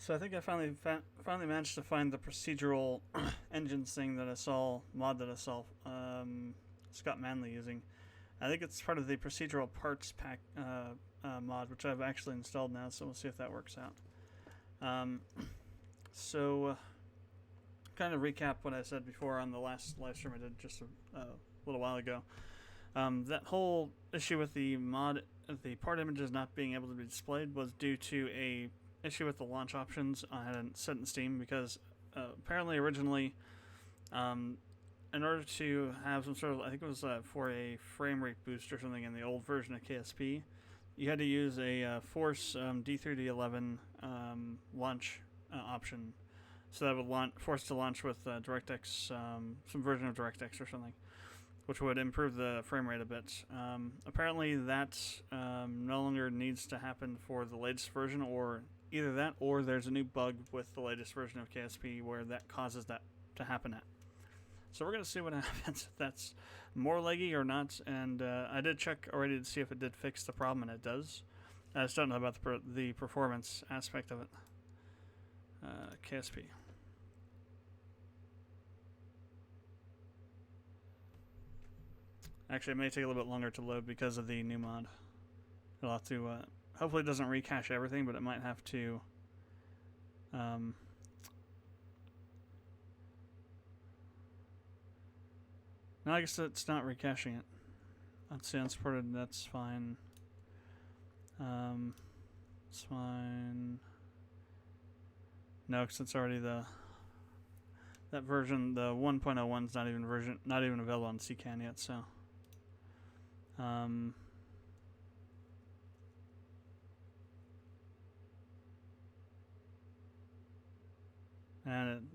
So I think I finally managed to find the procedural engines thing that I saw, mod that I saw Scott Manley using. I think it's part of the procedural parts pack mod, which I've actually installed now, so we'll see if that works out. So, kind of recap what I said before on the last live stream I did just a little while ago. That whole issue with the part images not being able to be displayed was due to a issue with the launch options I had set in Steam, because apparently originally, in order to have some sort of, I think it was for a frame rate boost or something in the old version of KSP, you had to use a Force D3D11 launch option, so that would force to launch with DirectX, some version of DirectX or something, which would improve the frame rate a bit. Apparently that no longer needs to happen for the latest version, or either that or there's a new bug with the latest version of KSP where that causes that to happen at. So we're going to see what happens, if that's more leggy or not, and I did check already to see if it did fix the problem, and it does. I just don't know about the performance aspect of it. KSP. Actually, it may take a little bit longer to load because of the new mod. It'll have to, hopefully it doesn't recache everything, but it might have to, no, I guess it's not recaching it. Let's see, unsupported, that's fine. It's fine. No, because it's already that version, the 1.01 is not even available on CCAN yet, so. And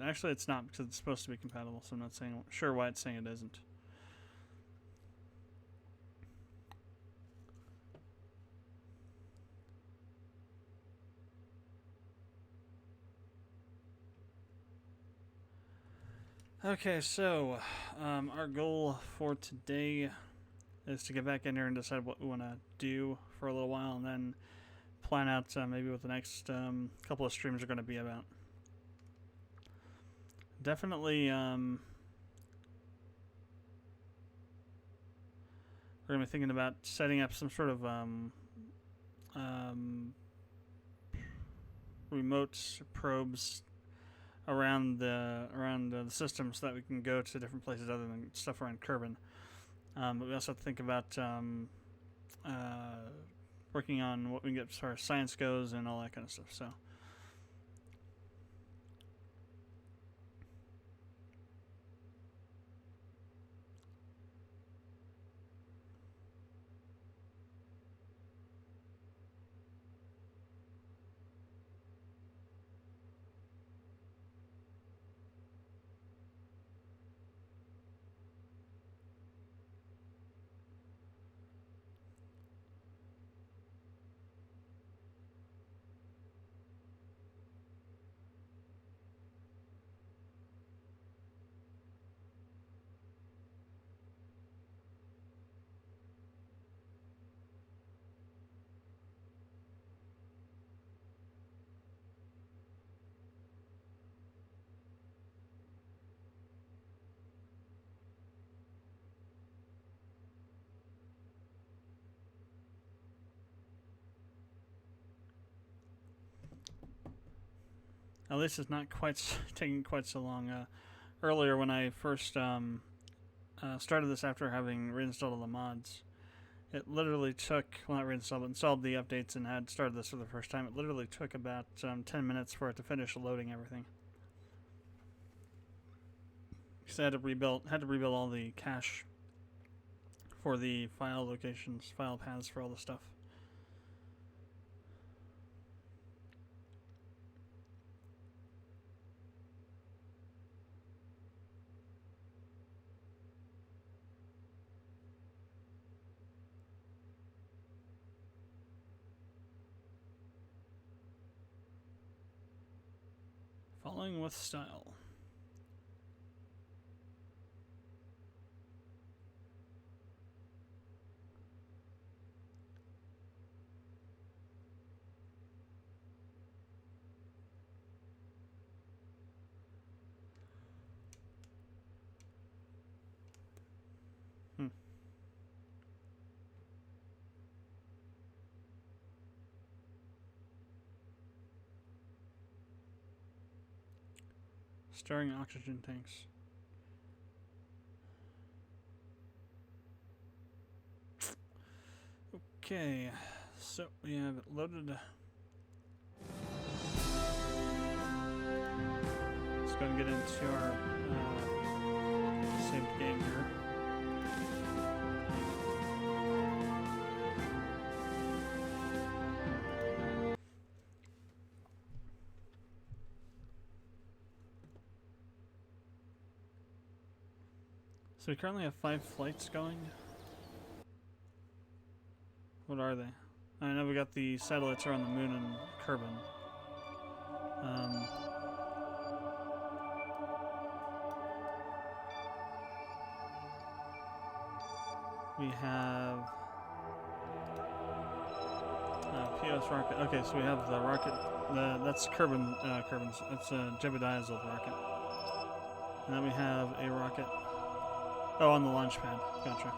actually it's not, because it's supposed to be compatible, so I'm not sure why it's saying it isn't. Okay, so our goal for today is to get back in here and decide what we want to do for a little while, and then plan out maybe what the next couple of streams are going to be about. Definitely, we're going to be thinking about setting up some sort of remote probes around the system, so that we can go to different places other than stuff around Kerbal. But we also have to think about working on what we can get as far as science goes and all that kind of stuff. So. At least it's not quite taking quite so long. Earlier, when I first started this after having reinstalled all the mods, it literally took, well, not reinstalled, but installed the updates and had started this for the first time. It literally took about 10 minutes for it to finish loading everything. Because I had to rebuild all the cache for the file locations, file paths for all the stuff. Following with style. Storing oxygen tanks. Okay, so we have it loaded. Let's go and get into our saved game here. So we currently have 5 flights going. What are they? I know we got the satellites are on the moon and Kerbal. We have POS rocket. Okay, so we have the rocket. That's Kerbin's. It's Jebediah's old rocket. And then we have a rocket. Oh, on the launch pad. Gotcha.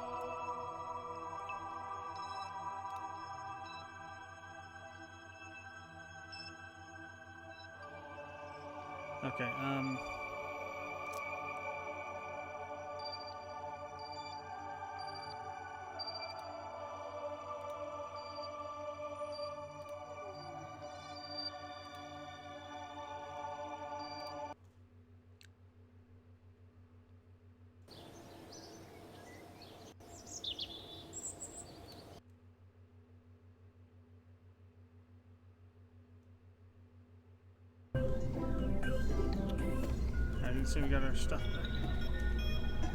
Okay, so we got our stuff back.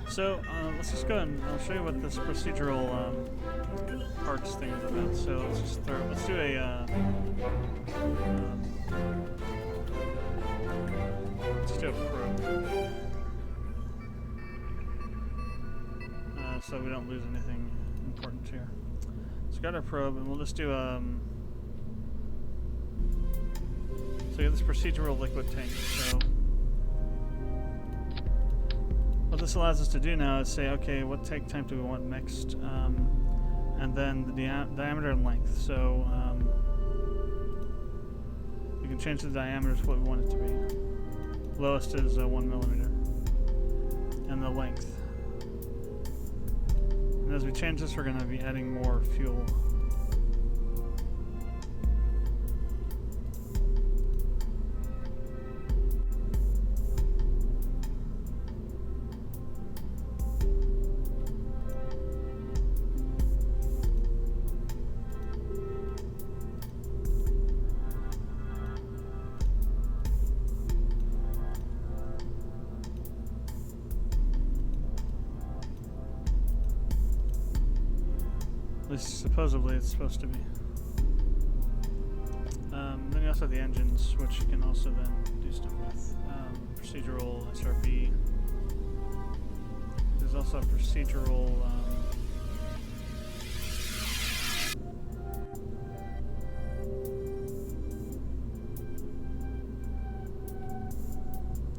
So let's just go and I'll show you what this procedural parts thing is about. So let's do a probe, so we don't lose anything important here. So we got our probe, and we'll just do so we have this procedural liquid tank. So what this allows us to do now is say, okay, what tank type do we want mixed, and then the diameter and length. So we can change the diameter to what we want it to be. Lowest is 1 millimeter, and the length. And as we change this, we're going to be adding more fuel. At least supposedly it's supposed to be. Then you also have the engines, which you can also then do stuff with. Procedural SRB. There's also a procedural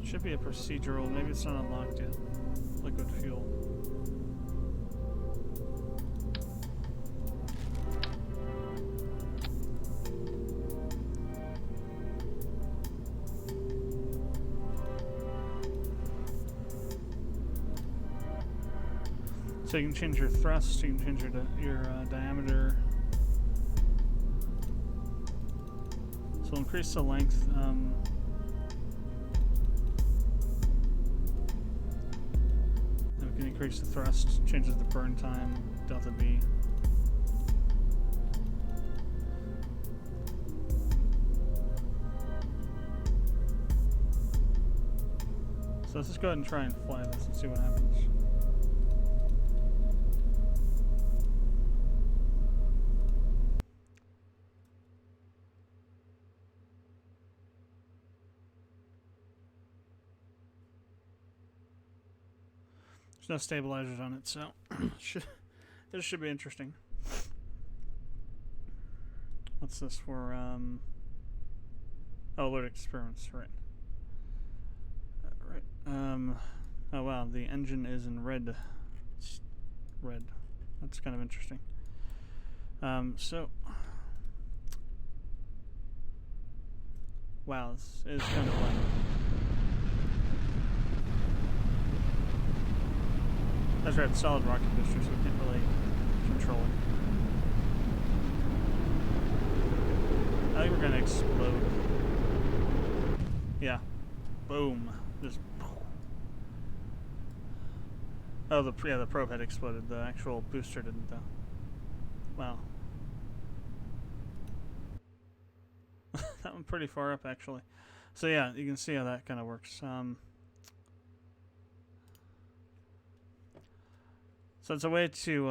should be a procedural, maybe it's not unlocked yet. Liquid fuel. So you can change your thrust, you can change your diameter. So we'll increase the length. And we can increase the thrust, changes the burn time, delta B. So let's just go ahead and try and fly this and see what happens. No stabilizers on it, so this should be interesting. What's this for? Oh, alert experiments, right? Right. Oh wow, the engine is in red. It's red. That's kind of interesting. So wow, this is kind of light. That's right, solid rocket booster, so we can't really control it. I think we're gonna explode. Yeah. Boom. Just. Oh, the probe had exploded. The actual booster didn't, though. Wow. That went pretty far up, actually. So yeah, you can see how that kind of works. So it's a way to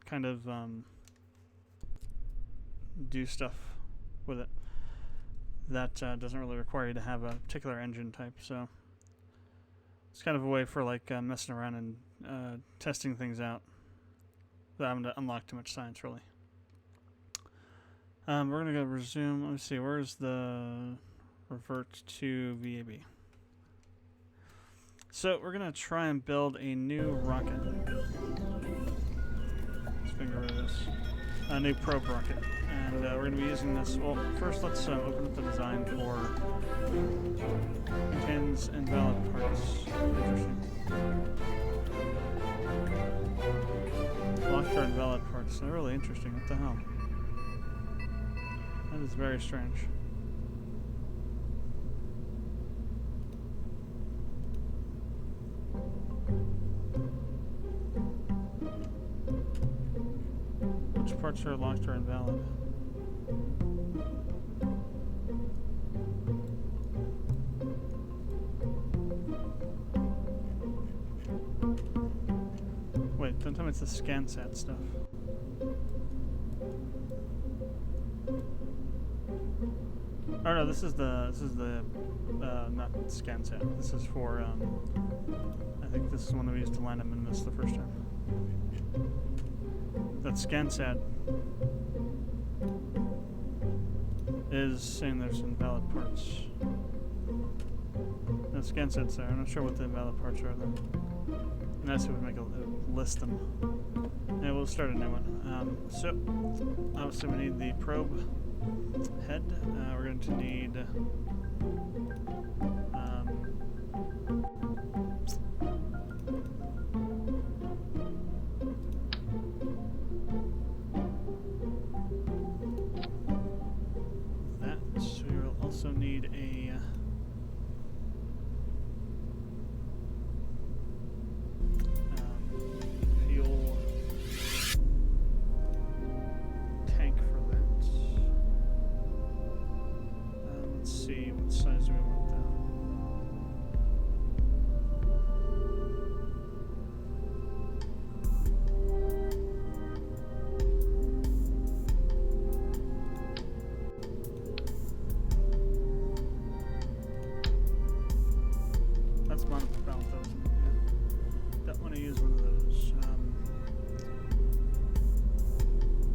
kind of do stuff with it that doesn't really require you to have a particular engine type. So it's kind of a way for like messing around and testing things out without having to unlock too much science, really. We're going to go resume. Let me see. Where's the revert to VAB? So we're going to try and build a new rocket. Let's finger rid of this. A new probe rocket. And we're going to be using this. Well, first let's open up the design for contains invalid parts. Interesting. Locked or invalid parts. They're really interesting. What the hell? That is very strange. Which parts are locked or invalid? Wait, don't tell me it's the ScanSat stuff. Oh no, this is the not ScanSat. This is for I think this is one that we used to land him and miss the first time. That ScanSat is saying there's invalid parts. No, ScanSat's there. I'm not sure what the invalid parts are though. Nice, it would make a list them. Yeah, we'll start a new one. So obviously we need the probe head. We're going to need that. So we'll also need a fuel tank for that. Let's see, what size do we want that? That's monopropellant, though, isn't it? Yeah. Don't want to use one of those.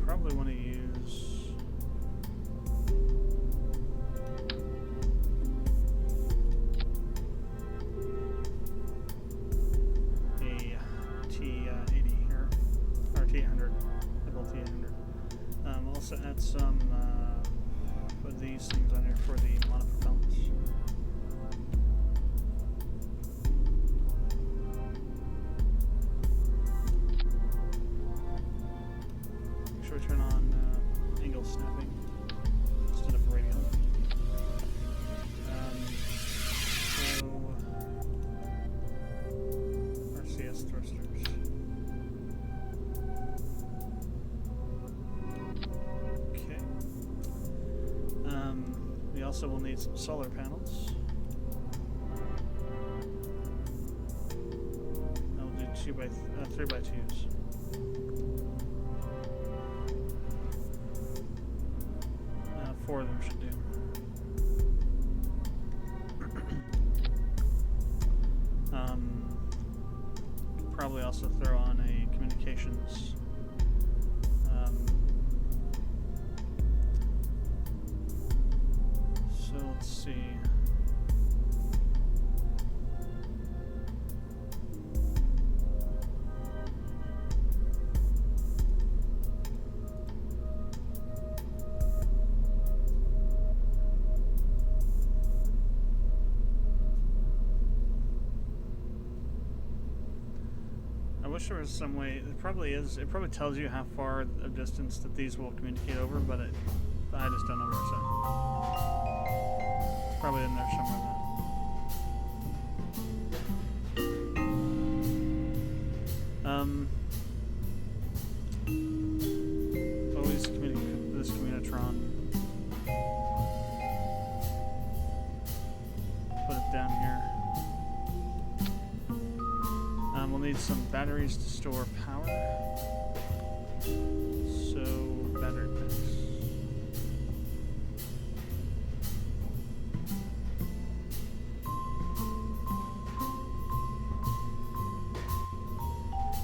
Probably want to use a T80 here, or T100, Kerbal T100. Also add some of these things on here for the monopropellants. Make sure we turn on angle snapping instead of radial. So RCS thrusters. Okay. We also will need some solar panels. I'll do 3x2s. Four of them should do. Probably also throw on a communications. So let's see. wish there was some way. It probably is. It probably tells you how far of distance that these will communicate over, but I just don't know where it's at. It's probably in there somewhere. Always communicate this communitron. Put it down here. We'll need some batteries to store power. So, battery packs.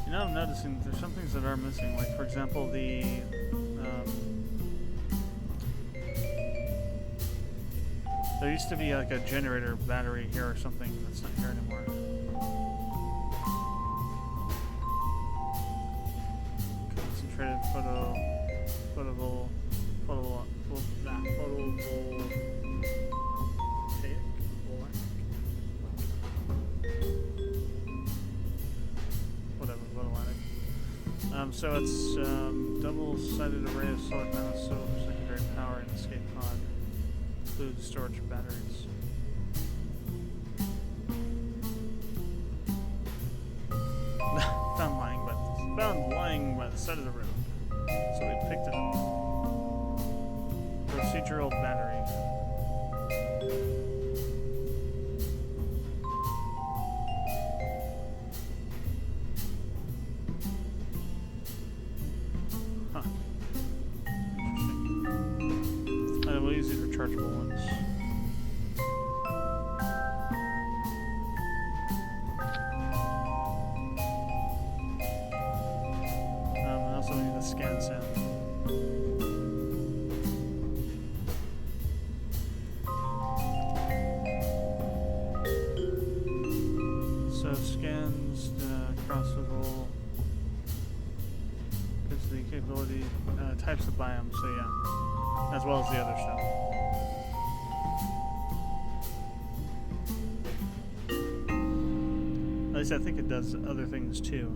You know, I'm noticing there's some things that are missing. Like, for example, there used to be like a generator battery here or something that's not here anymore. Concentrated photovoltaic. So it's double-sided array of solar panels, so secondary power and escape pod, includes storage batteries. Found lying by the side of the road, so we picked it up. Procedural battery. Rechargeable ones. I also need a scan sound. So scans crossable gives the capability types of biomes. So yeah, as well as the other stuff. At least I think it does other things too.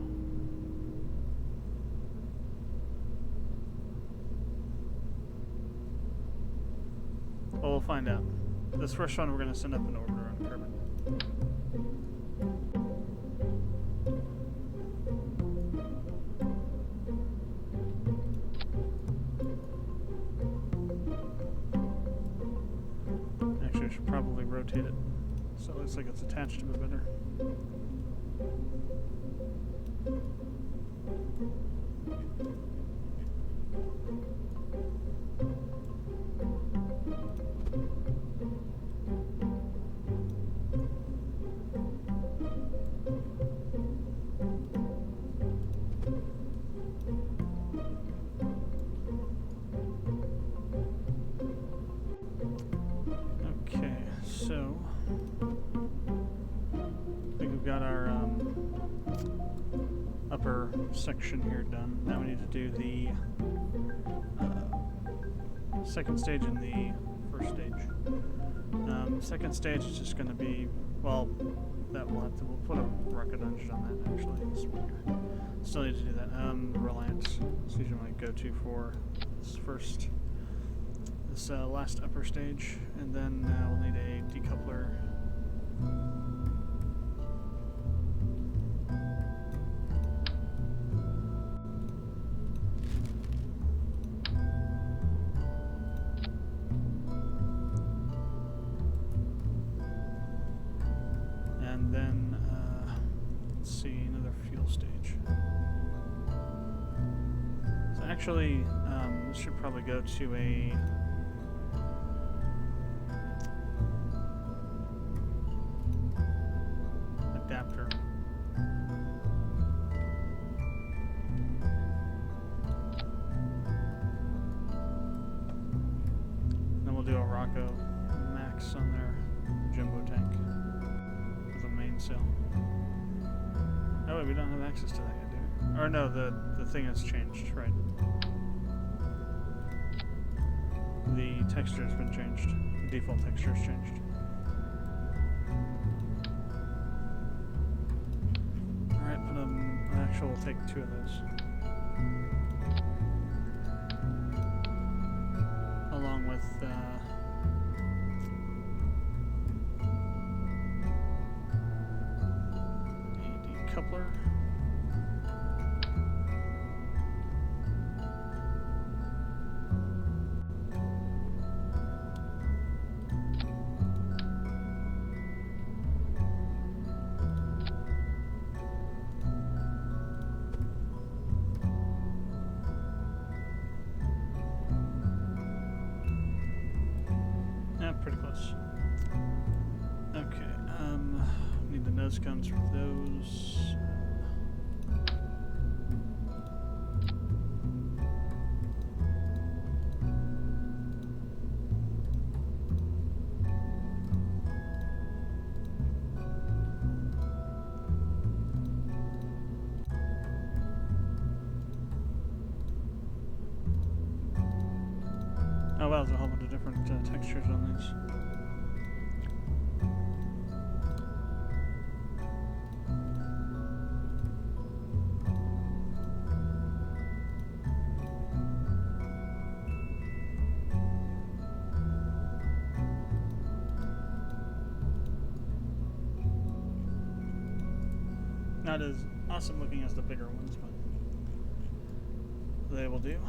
Well, we'll find out. This first one we're going to send up an orbiter on Kerbal. Actually, I should probably rotate it so it looks like it's attached to it better. Okay, so I think we've got our upper section here done. Now we need to do the second stage and the first stage. Second stage is just going to be, well, that we'll put a rocket engine on that actually. Still need to do that. Reliance is usually my go-to for this last upper stage, and then we'll need a decoupler. And then, let's see, another fuel stage. So actually, this should probably go to a adapter. Then we'll do a Rocco Max on their jumbo tank. So, oh wait, we don't have access to that yet, do we? Or no, the thing has changed, right? The texture has been changed. The default texture has changed. Alright, actual will take 2 of those. Along with a decoupler. Pretty close. Okay, need the nose cones for those. Oh wow, there's a whole bunch of different textures on these. Not as awesome looking as the bigger ones, but they will do.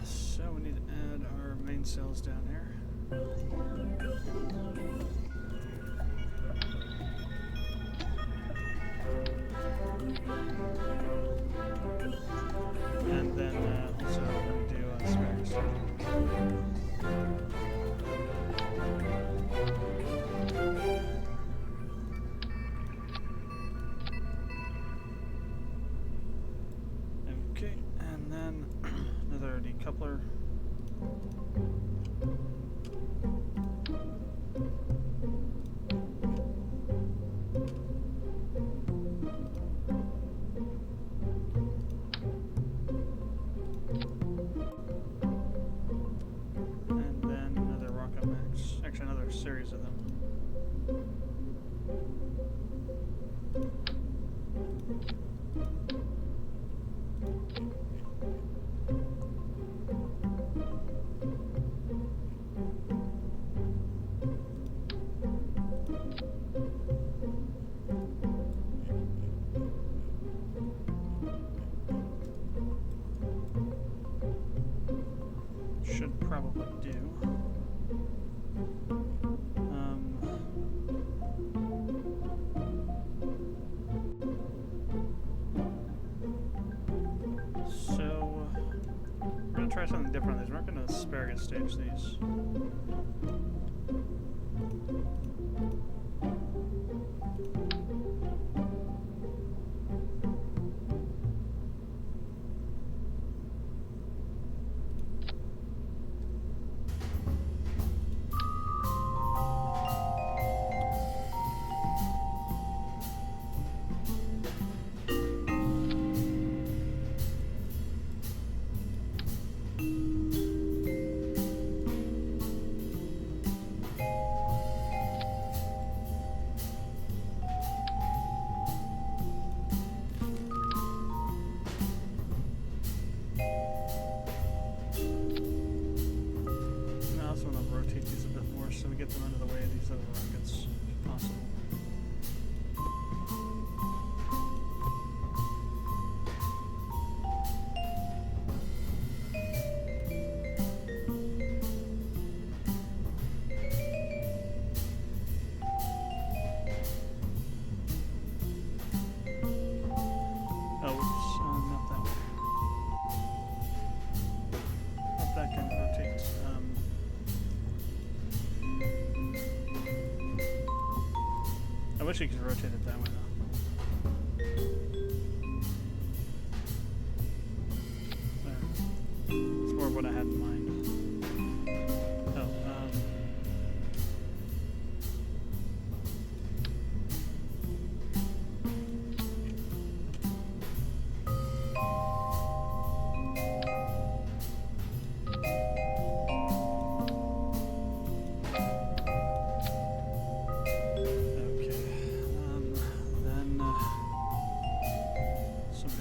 So we need to add our main cells down here. And then also we're going to do asparagus. Okay, and then another decoupler. And then another Rocket Max. Actually, another series of them. Should probably do. So we're gonna try something different on these. We're not gonna asparagus stage these. So we get them out of the way of these other rockets, if possible. Oh, oops, not that way. Not that kind of rotates. I wish you could rotate it that way though. There. It's more of what I had in mind. Oh,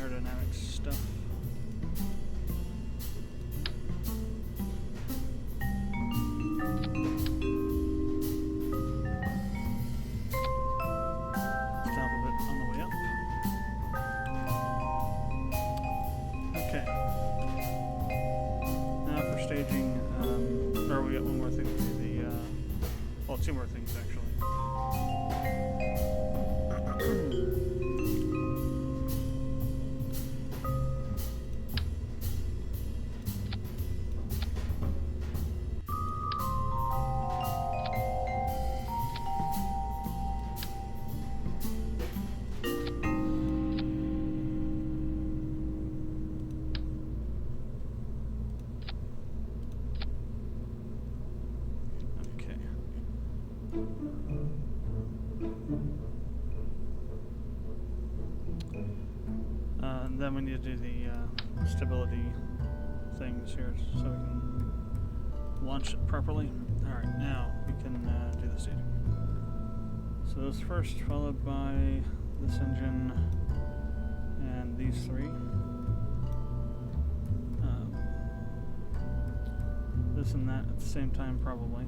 compared to two more things actually. And then we need to do the stability things here so we can launch it properly. Alright, now we can do the staging. So this first, followed by this engine and these three. This and that at the same time, probably.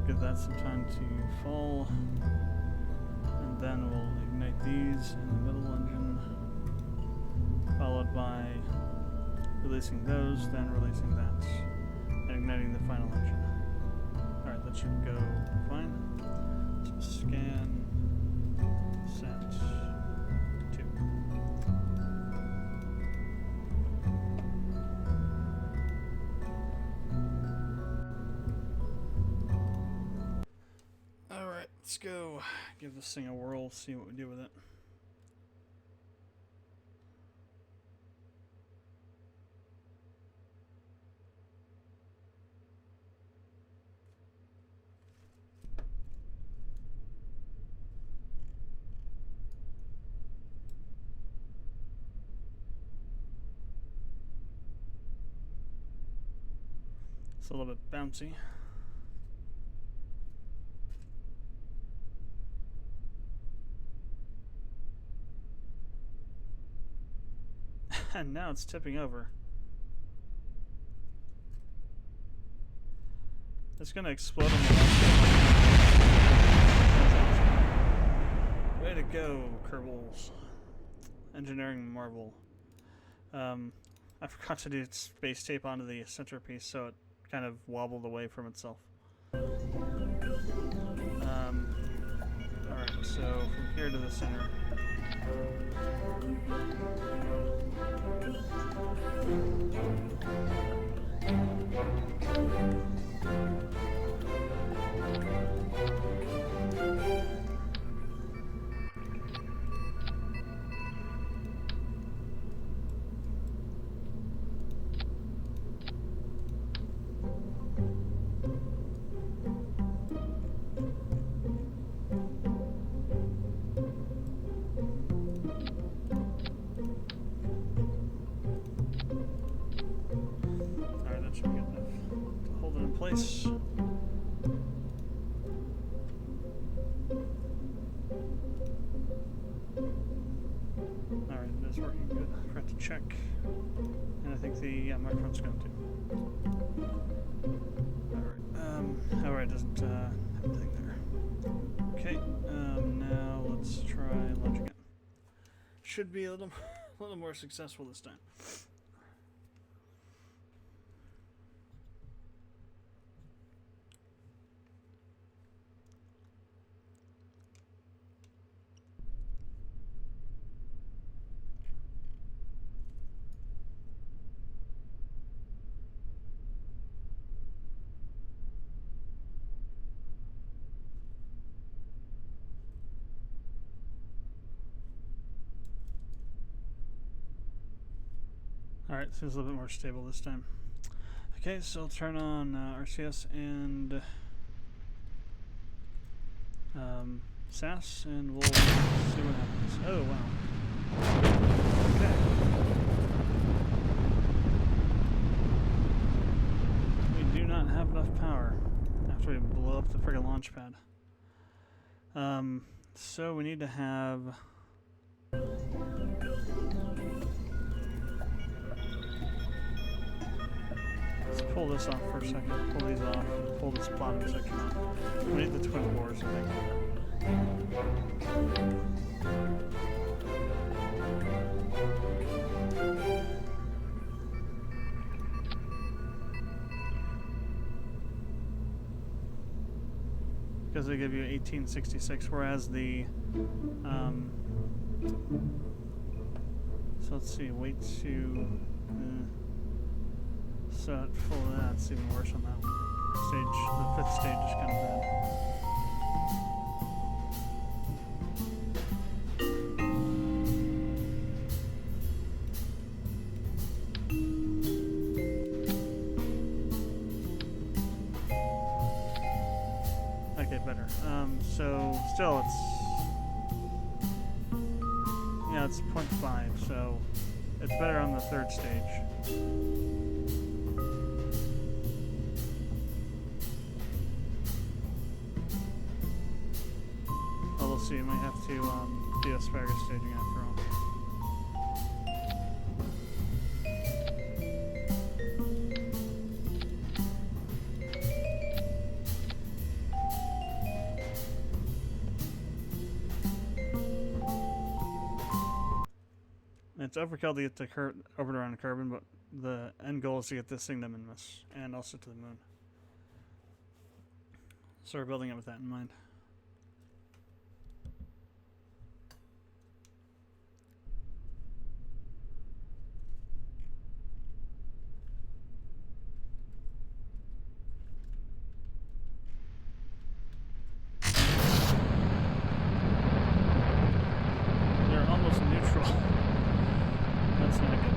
Give that some time to fall, and then we'll ignite these in the middle engine, followed by releasing those, then releasing that, and igniting the final engine. Alright, that should go fine. So scan, set, 2. Let's go give this thing a whirl, see what we do with it. It's a little bit bouncy. And now it's tipping over. It's gonna explode on the left. Way to go, Kerbals. Engineering marvel. I forgot to do space tape onto the centerpiece, so it kind of wobbled away from itself. Alright, so from here to the center. Place. Alright, it is working good. I forgot to check. And I think the microphone's going to. Alright. Alright, doesn't have anything there. Okay, now let's try launching it. Should be a little more successful this time. Alright, seems a little bit more stable this time. Okay, so I'll turn on RCS and SAS, and we'll see what happens. Oh, wow. Okay. We do not have enough power after we blow up the friggin' launch pad. So we need to have... Let's pull this off for a second. Pull these off. Pull this bottom section off. We need the twin bores, I think. because they give you 1866, whereas the so let's see, wait to set full. That's even worse on that one. The 5th stage is kind of bad. Okay, better. So still it's 0.5, so it's better on the 3rd stage. Well, we'll see. You might have to do asparagus staging after all. It's overkill to get to orbit around Kerbal, but the end goal is to get this thing to Minimus, and also to the moon. So we're building it with that in mind. They're almost neutral. That's not good.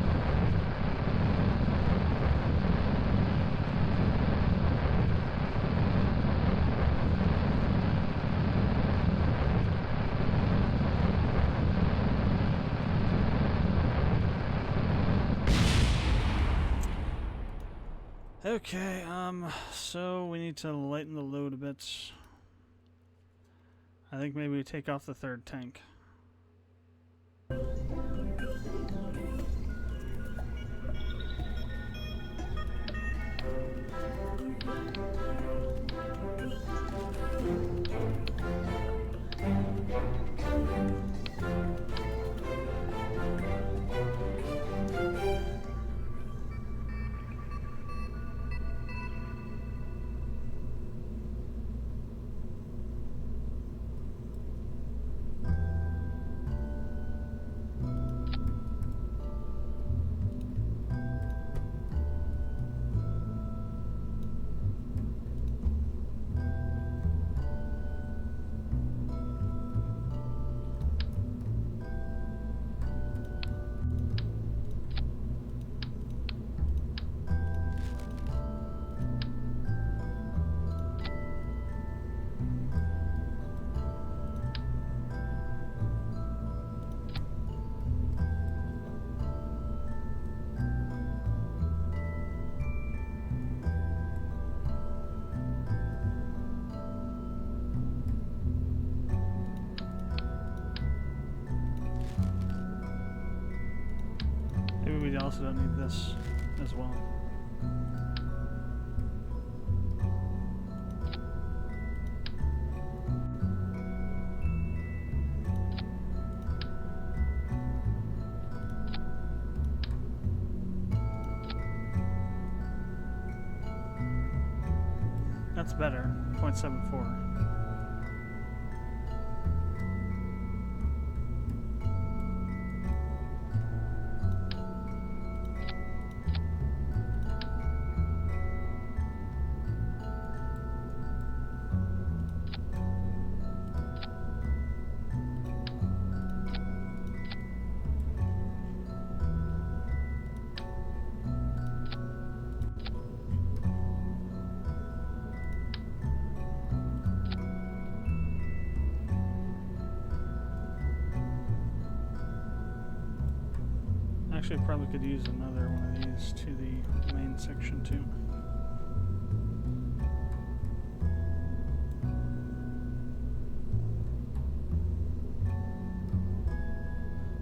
Okay, so we need to lighten the load a bit. I think maybe we take off the 3rd tank. We also don't need this as well. That's better, 0.74. Actually, I probably could use another one of these to the main section too.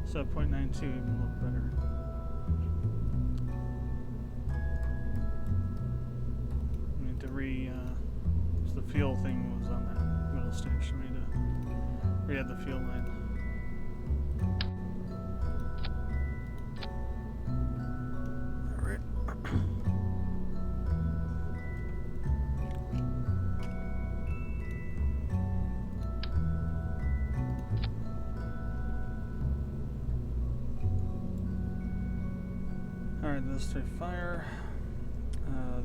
So 0.92 even look better. I need to so the fuel thing was on that middle stage, so we need to re-add the fuel line. Alright, those three fire.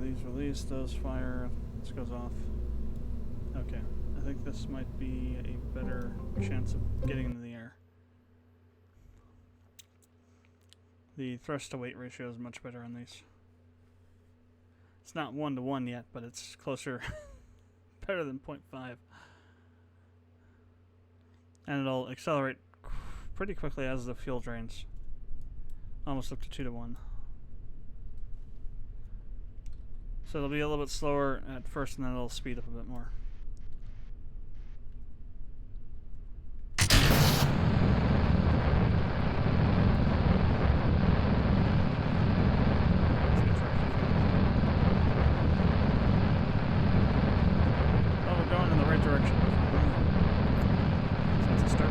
These release, those fire. This goes off. Okay, I think this might be a better chance of getting into the air. The thrust to weight ratio is much better on these. It's not 1-to-1 yet, but it's closer, better than 0.5. And it'll accelerate pretty quickly as the fuel drains. Almost up to 2-to-1. So it'll be a little bit slower at first, and then it'll speed up a bit more. Well, we're going in the right direction. So that's a start.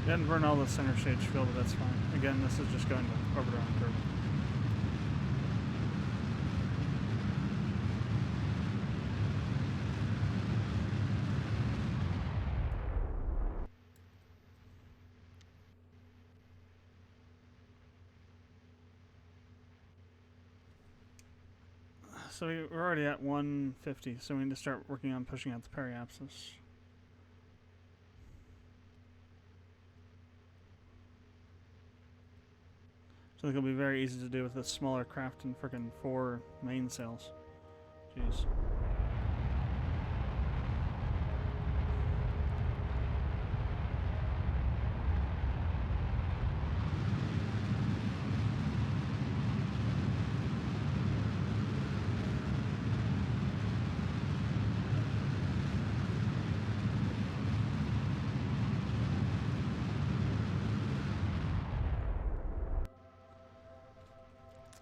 Didn't burn all the center stage fuel, but that's fine. Again, this is just going to orbit around Kerbal. So we're already at 150, so we need to start working on pushing out the periapsis. So I think it'll be very easy to do with this smaller craft and frickin' 4 mainsails. Jeez.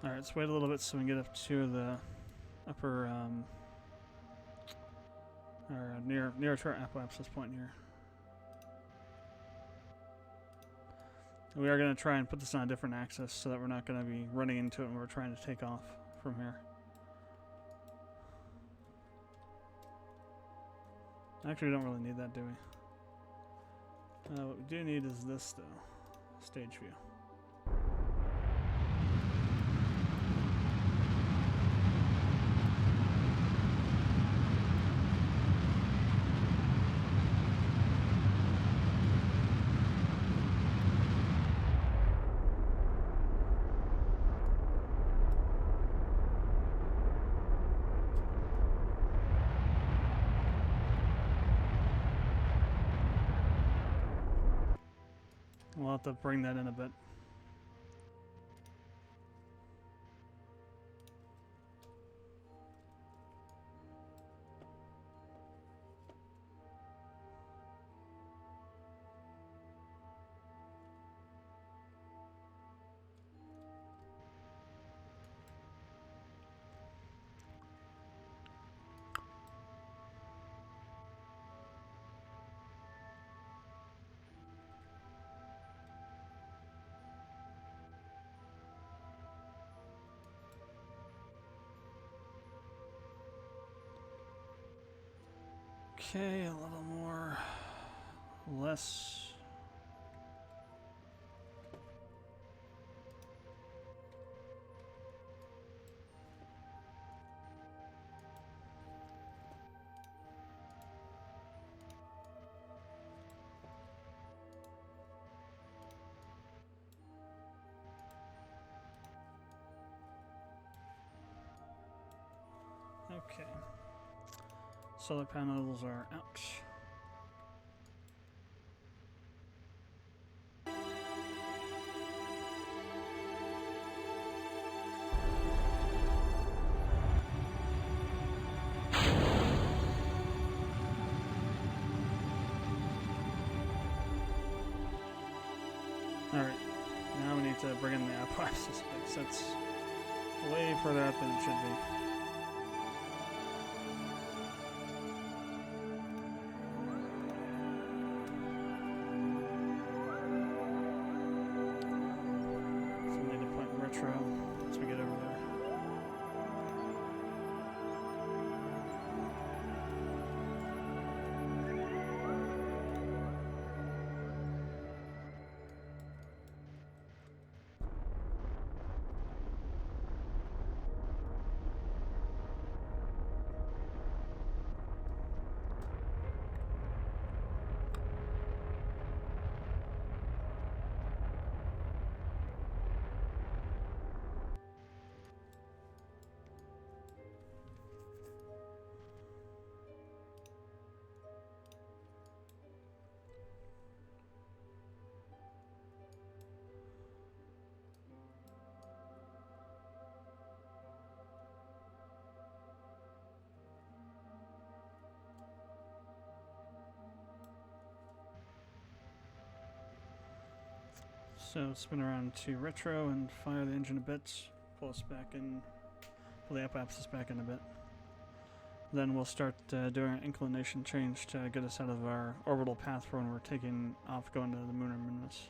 Alright, let's wait a little bit so we can get up to the upper, or near to our apoapsis point here. We are going to try and put this on a different axis so that we're not going to be running into it when we're trying to take off from here. Actually, we don't really need that, do we? What we do need is this, though. Stage view. We'll have to bring that in a bit. Okay, a little more. Less. Okay. Solar panels are out. Alright, now we need to bring in the apophysis base. That's way further out than it should be. So we need to point retro as we get over there. So spin around to retro and fire the engine a bit. Pull us back in. Pull the apophysis back in a bit. Then we'll start doing an inclination change to get us out of our orbital path for when we're taking off going to the moon or Minmus.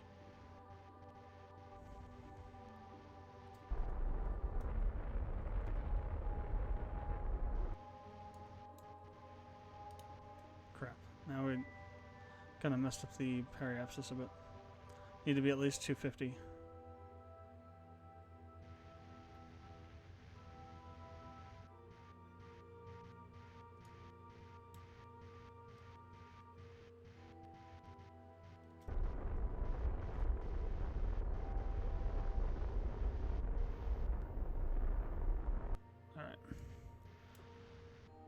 Crap. Now we kind of messed up the periapsis a bit. Need to be at least 250. Alright.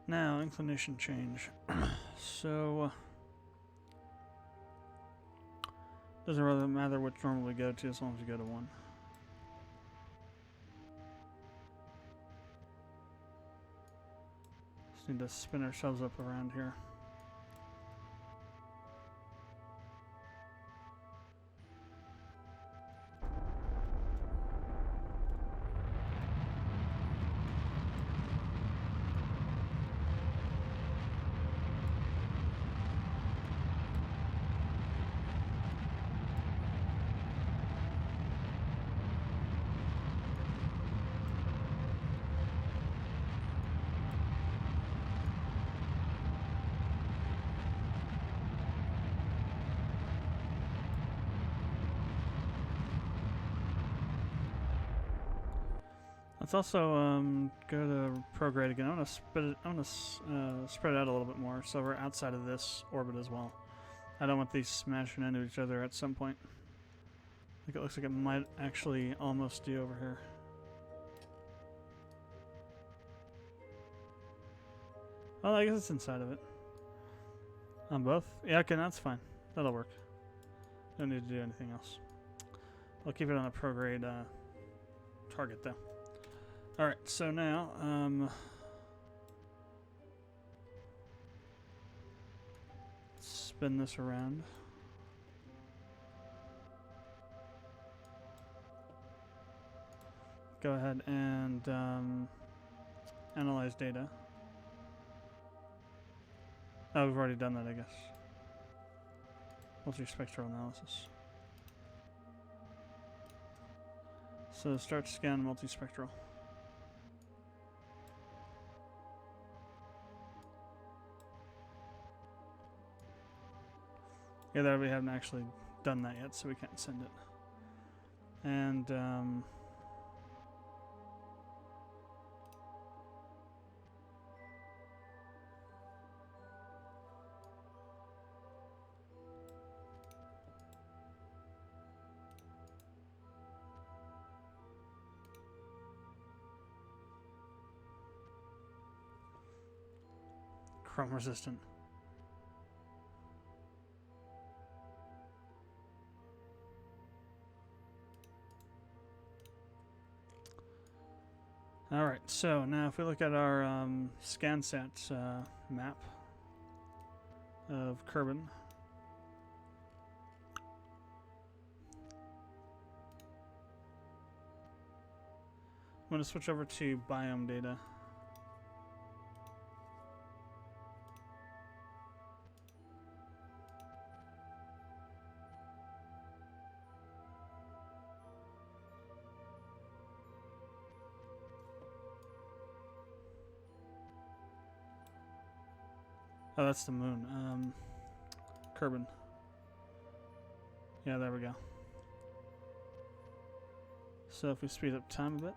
Now, inclination change. So, doesn't really matter which normal we go to as long as we go to 1. Just need to spin ourselves up around here. Let's also go to prograde again. I want to spread it out a little bit more, so we're outside of this orbit as well. I don't want these smashing into each other at some point. I think it looks like it might actually almost do over here. Well, I guess it's inside of it. On both? Yeah, okay, that's fine. That'll work. Don't need to do anything else. I'll keep it on a prograde target though. Alright, so now, spin this around. Go ahead and analyze data. Oh, we've already done that, I guess. Multispectral analysis. So start scan multispectral. Yeah, there we haven't actually done that yet, so we can't send it. And chrome resistant. Alright, so now if we look at our ScanSat map of Kerbal, I'm going to switch over to biome data. Oh, that's the moon. Kerbal. Yeah, there we go. So if we speed up time a bit.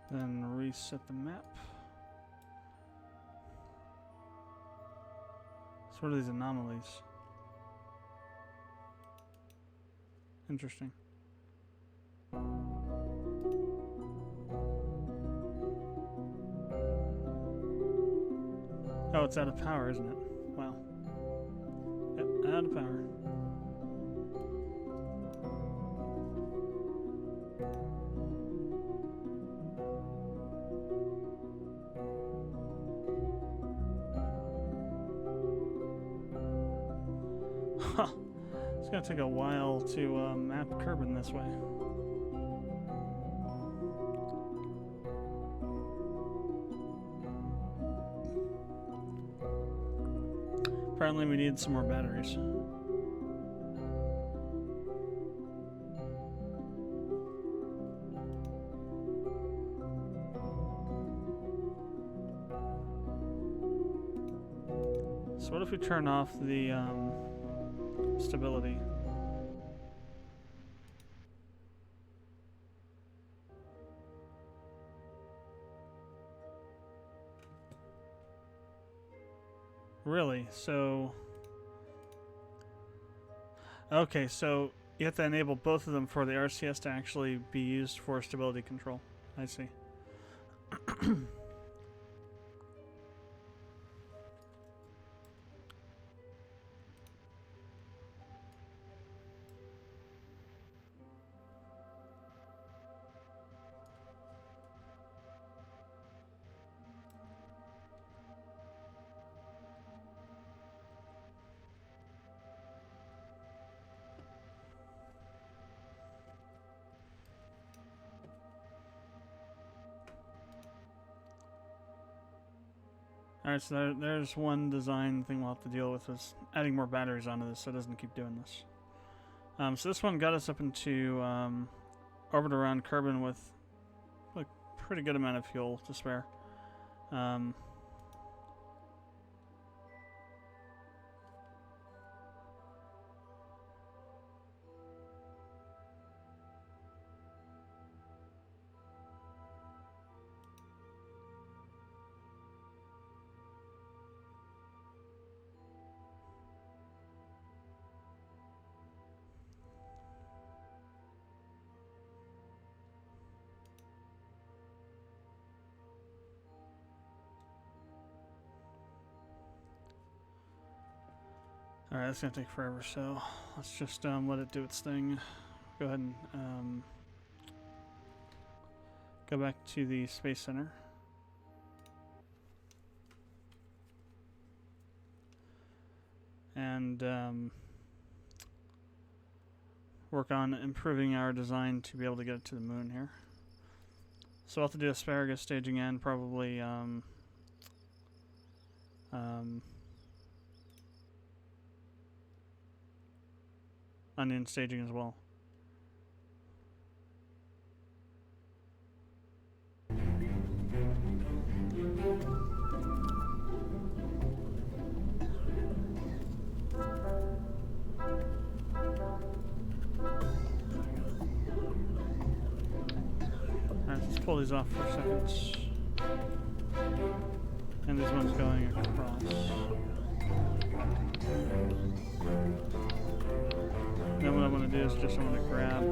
Then reset the map. So what are these anomalies? Interesting. Oh, it's out of power, isn't it? Wow. Yep, out of power. Huh. It's gonna take a while to map Kerbal this way. Apparently we need some more batteries. So what if we turn off the stability? Really? So... Okay, so you have to enable both of them for the RCS to actually be used for stability control. I see. Alright, so there's one design thing we'll have to deal with, is adding more batteries onto this so it doesn't keep doing this. So this one got us up into orbit around Kerbal with a pretty good amount of fuel to spare. Alright, that's gonna take forever, so let's just let it do its thing. Go ahead and go back to the Space Center. And work on improving our design to be able to get it to the moon here. So we'll have to do asparagus staging and probably onion staging as well. Let's pull these off for a second. And this one's going across. Then what I want to do is just I want to grab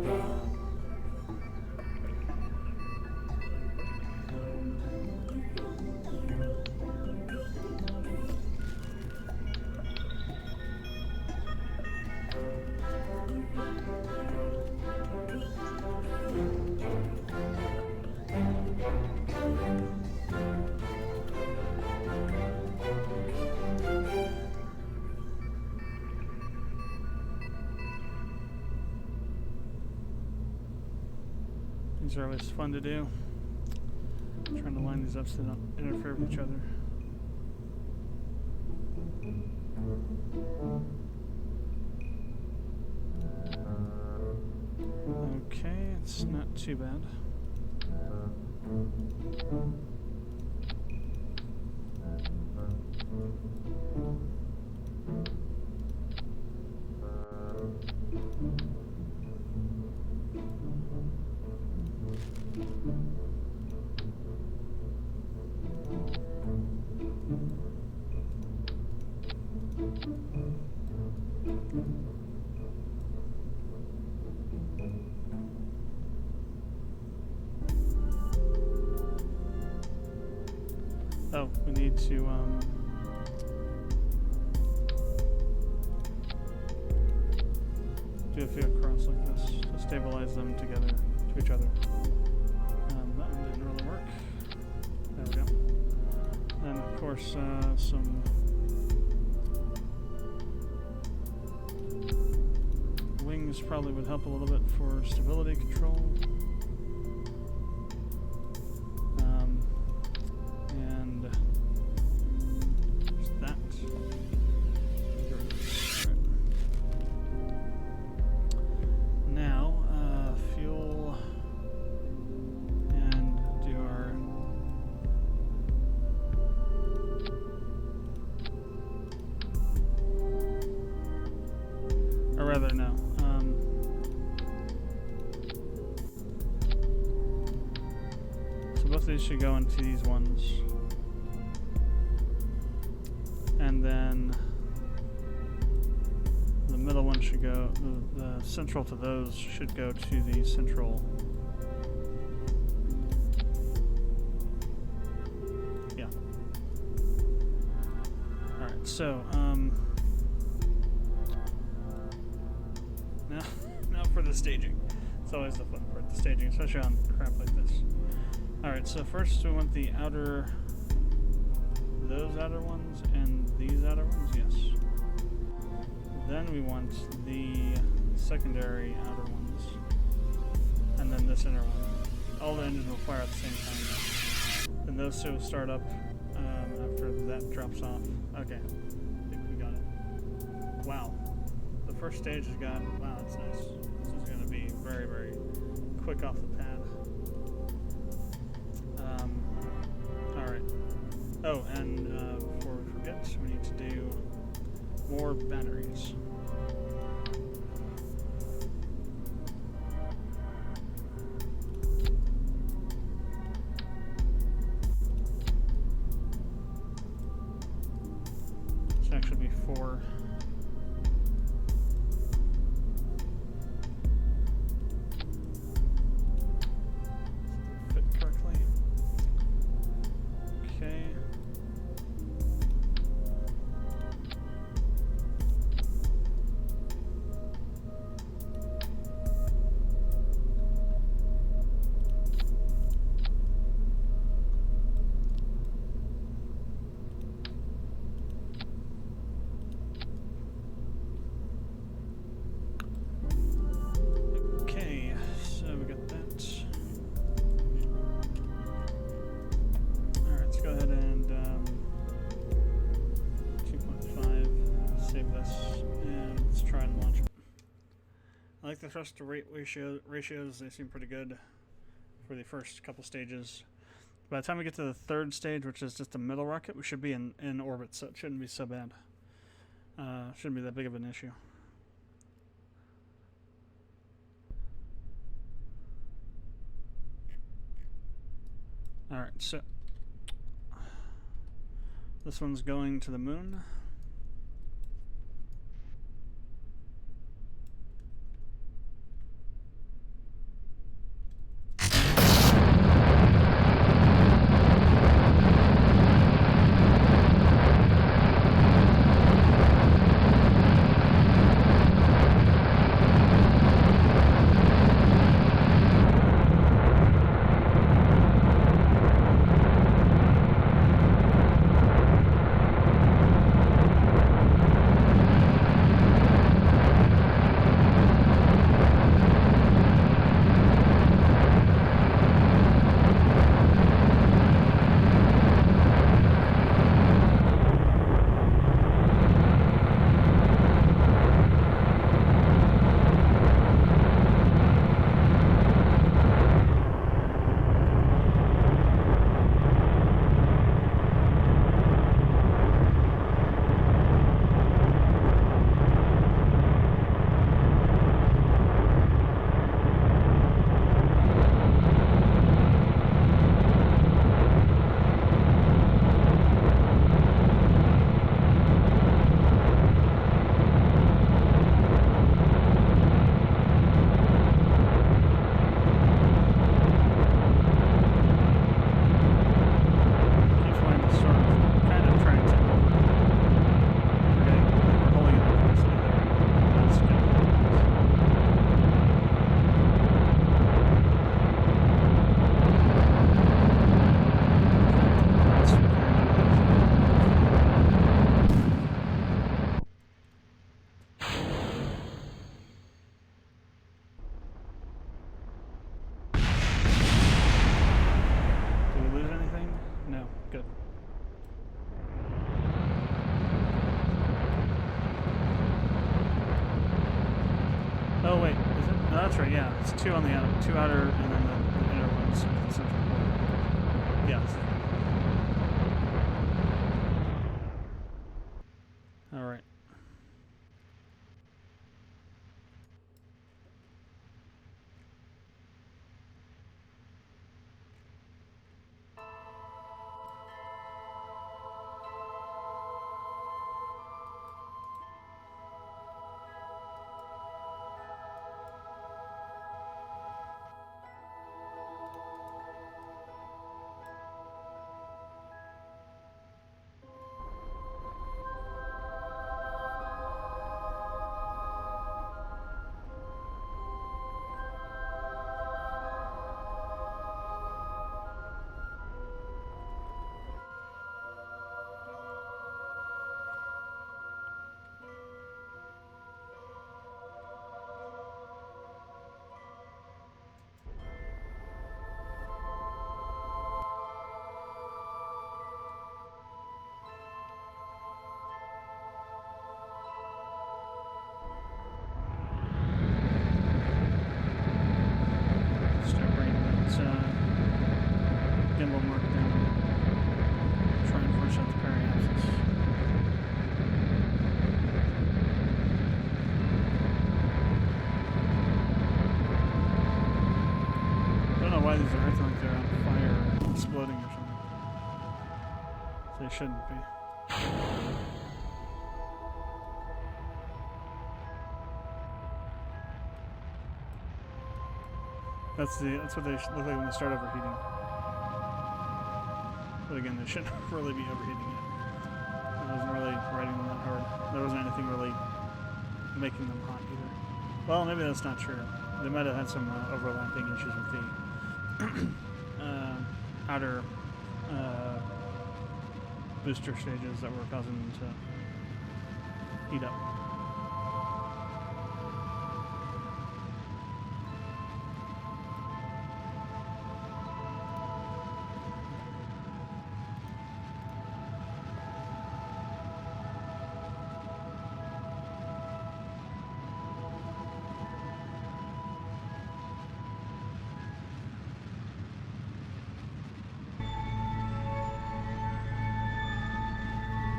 these are always fun to do. I'm trying to line these up so they don't interfere with each other. Okay, it's not too bad. Oh, we need to do a few across like this to stabilize them together to each other. That one didn't really work. There we go. And of course, some wings probably would help a little bit for stability control. And there's that. Alright. Now, fuel and do our or rather no. So both of these should go into these ones. And then the middle one should go, the central to those should go to the central. Yeah. Alright, so, now for the staging. It's always the fun part, the staging, especially on crap like this. Alright, so first we want the outer, those outer ones and these outer ones, yes. Then we want the secondary outer ones. And then this inner one. All the engines will fire at the same time though. Then those two will start up after that drops off. Okay, I think we got it. Wow. The first stage has got, wow, that's nice. This is going to be very, very quick off the pad. Alright. Oh, and before we forget, we need to do more batteries. This should actually be 4. Fit correctly. Okay. Okay, so we got that. Alright, let's go ahead and 2.5, save this, and let's try and launch it. I like the thrust to rate ratios, they seem pretty good for the first couple stages. By the time we get to the third stage, which is just a middle rocket, we should be in orbit, so it shouldn't be so bad. Shouldn't be that big of an issue. Alright, so this one's going to the moon. Oh wait, is it? No, that's right. Yeah, it's two on the outer, two outer, and then the inner ones with the central core. Yeah. All right. Gimbal mark down. Try and force out the periapsis. I don't know why these are acting like they're on fire or exploding or something. They shouldn't be. That's what they look like when they start overheating. But again, they shouldn't really be overheating it. It wasn't really riding them that hard. There wasn't anything really making them hot either. Well, maybe that's not true. They might have had some overlapping issues with the outer booster stages that were causing them to heat up.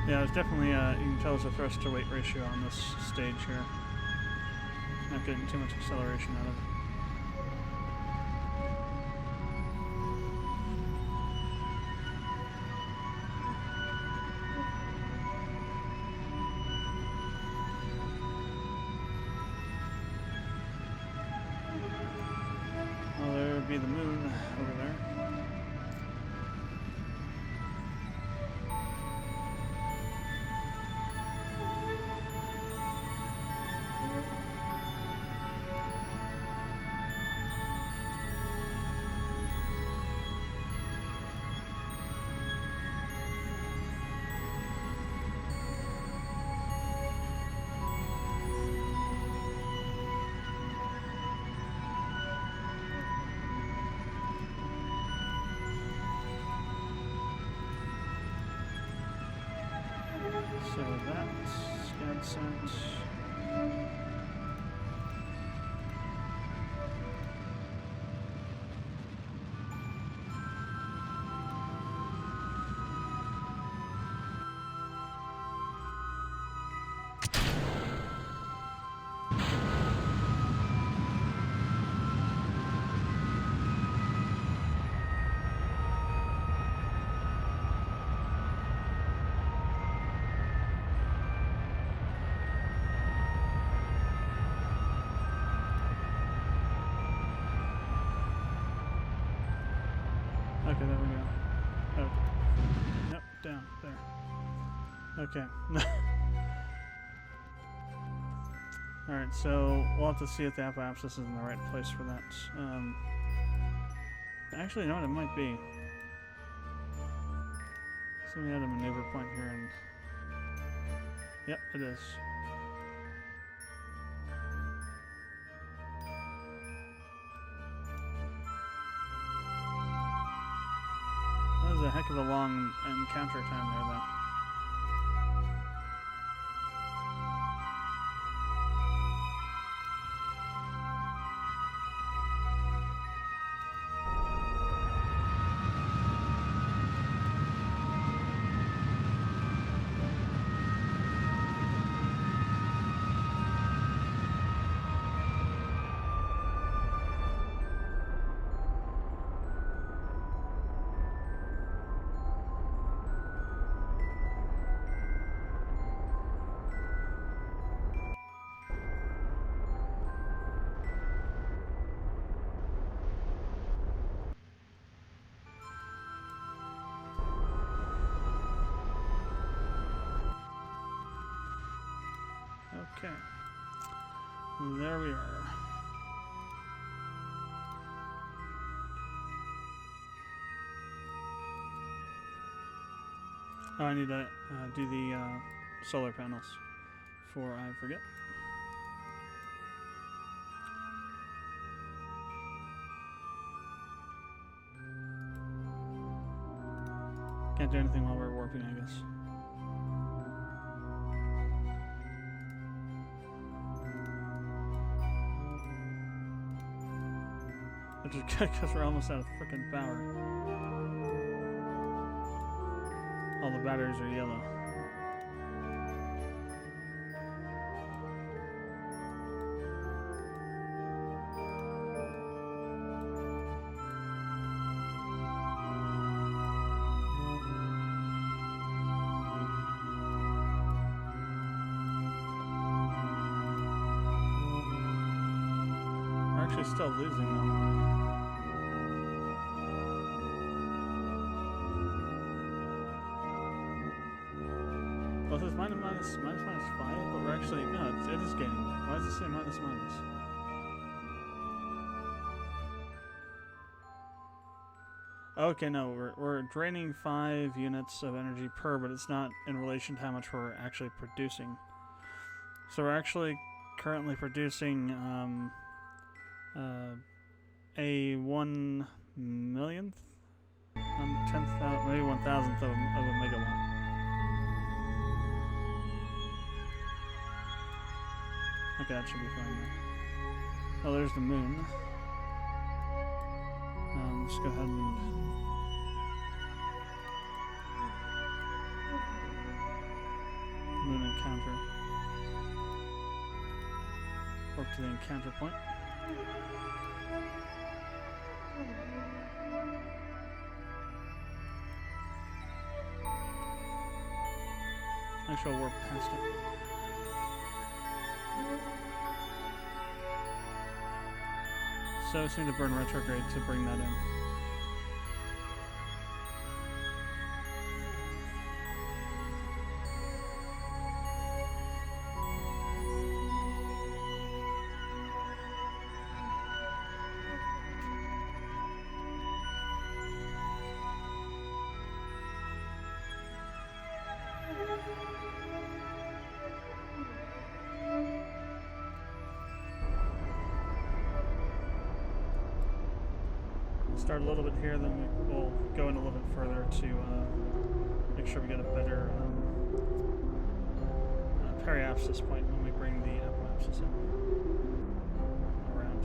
Yeah, there's definitely, you can tell there's a thrust to weight ratio on this stage here. Not getting too much acceleration out of it. that. Scad set. Okay, there we go. Oh. Nope, down. There. Okay. Alright, so we'll have to see if the apoapsis is in the right place for that. Actually, you know what? It might be. So we had a maneuver point here, and... Yep, it is. That was a heck of a long encounter time there, though. Okay. There we are. Oh, I need to do the solar panels before I forget. Can't do anything while we're warping, I guess. Which is good because we're almost out of frickin' power. All the batteries are yellow. We're actually still losing though. Well, it says minus 5, but we're actually, no, it is gaining. Why does it say minus? Okay, no, we're draining 5 units of energy per, but it's not in relation to how much we're actually producing. So we're actually currently producing a 1/1000th, maybe 1,000th of a megawatt. Okay, that should be fine then. Oh, there's the moon. Let's go ahead and... moon encounter. Warp to the encounter point. Actually, I'll warp past it. So I just need to burn retrograde to bring that in. Start a little bit here, then we'll go in a little bit further to make sure we get a better periapsis point when we bring the apoapsis in around.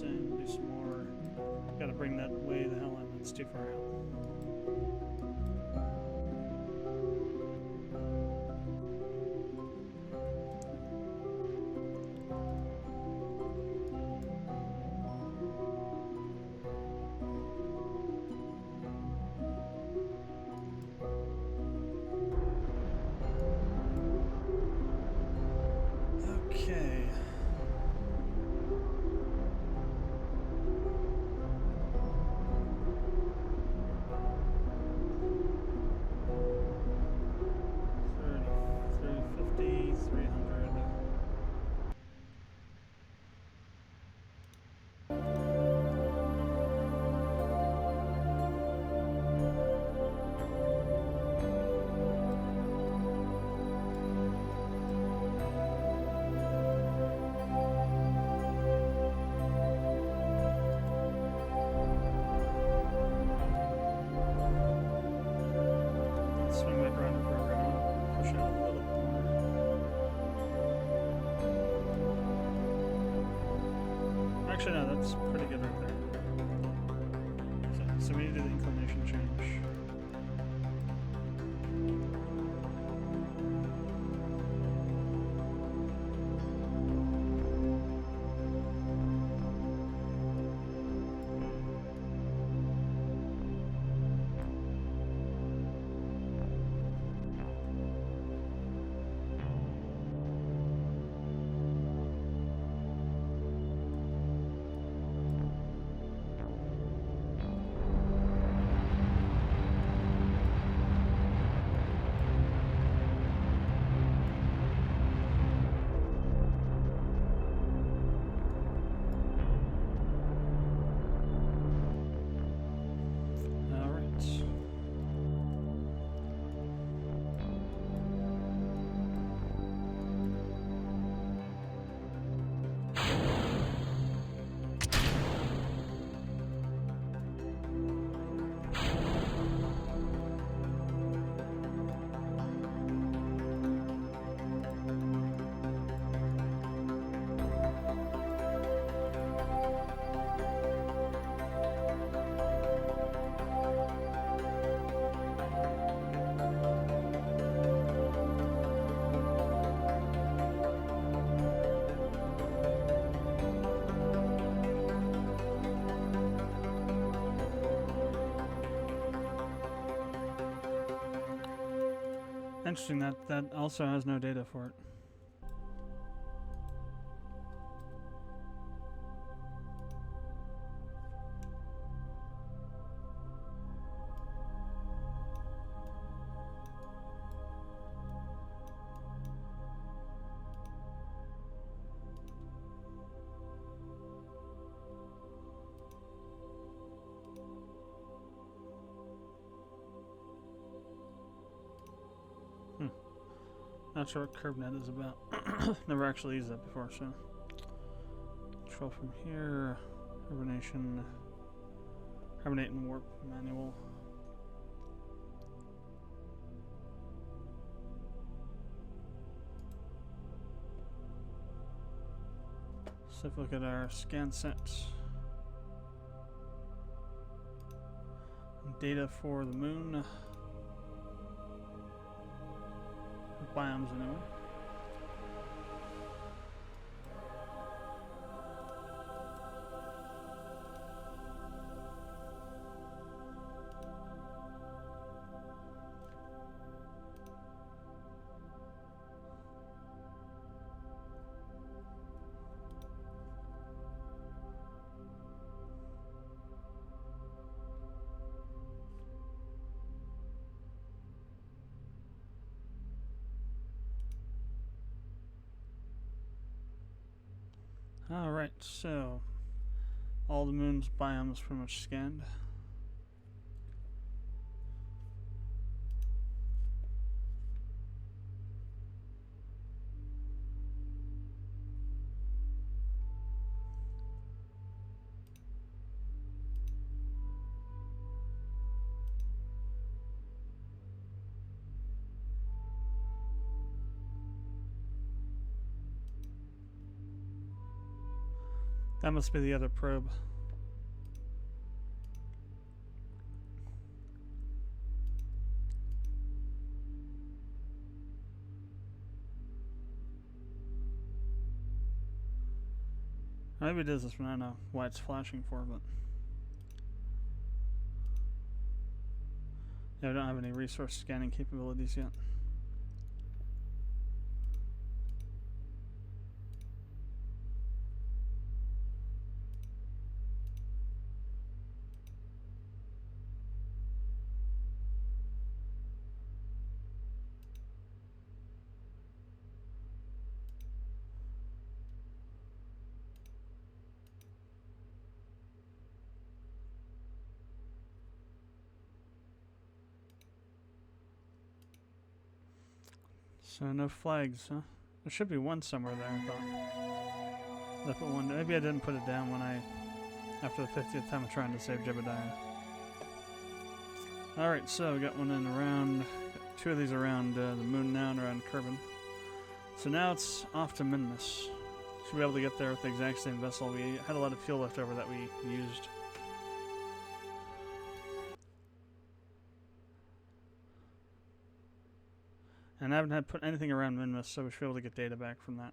And do some more. Gotta bring that way the hell in. That's too far out. Okay. Swing back around the program. Push it a little bit more. Actually, no, that's pretty good right there. So we need to do the inclination change. Interesting, that also has no data for it. Not sure what CurbNet is about. Never actually used that before, so. Control from here. Hibernation. Hibernate and warp manual. So if we look at our scan set. Data for the moon. Biomes anyway. Alright, so all the moon's biomes pretty much scanned. That must be the other probe. Maybe it is this one. I don't know why it's flashing for, but yeah, we don't have any resource scanning capabilities yet. So no flags, huh? There should be one somewhere there, I thought. I put one. Maybe I didn't put it down when after the 50th time of trying to save Jebediah. Alright, so we got one in around, got two of these around the moon now and around Kerbal. So now it's off to Minmus. Should be able to get there with the exact same vessel. We had a lot of fuel left over that we used. And I haven't had put anything around Minmus, so we should be able to get data back from that.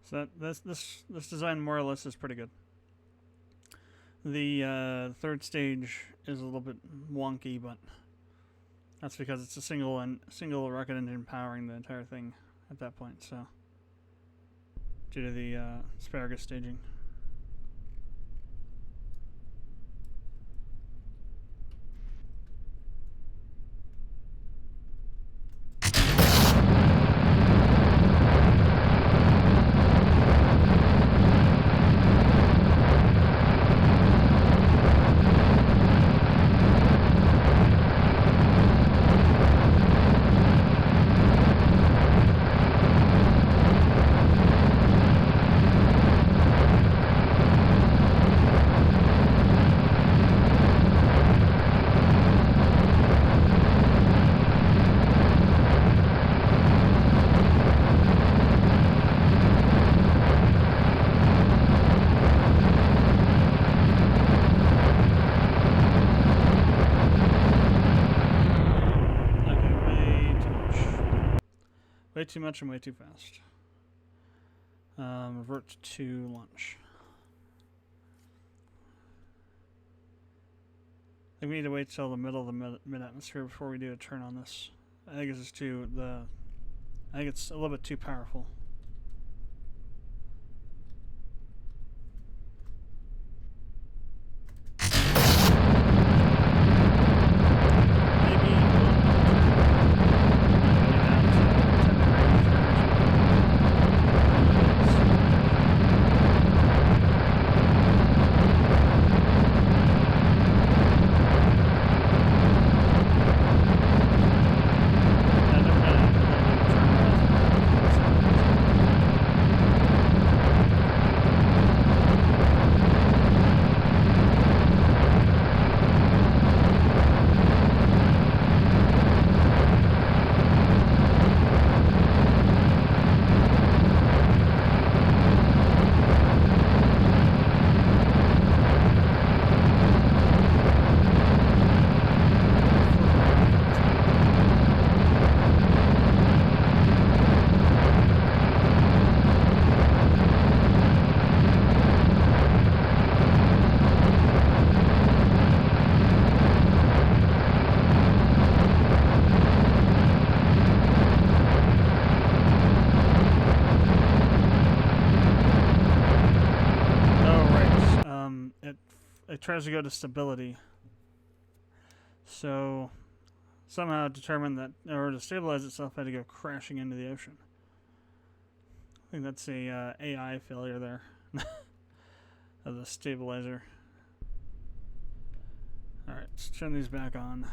So this design more or less is pretty good. The third stage is a little bit wonky, but that's because it's a single rocket engine powering the entire thing at that point. So due to the asparagus staging. Way too much and way too fast. Revert to launch. I think we need to wait till the middle of the mid-atmosphere before we do a turn on this. I think it's just I think it's a little bit too powerful. tries to go to stability. So somehow it determined that in order to stabilize itself, it had to go crashing into the ocean. I think that's a AI failure there of the stabilizer. Alright, let's turn these back on.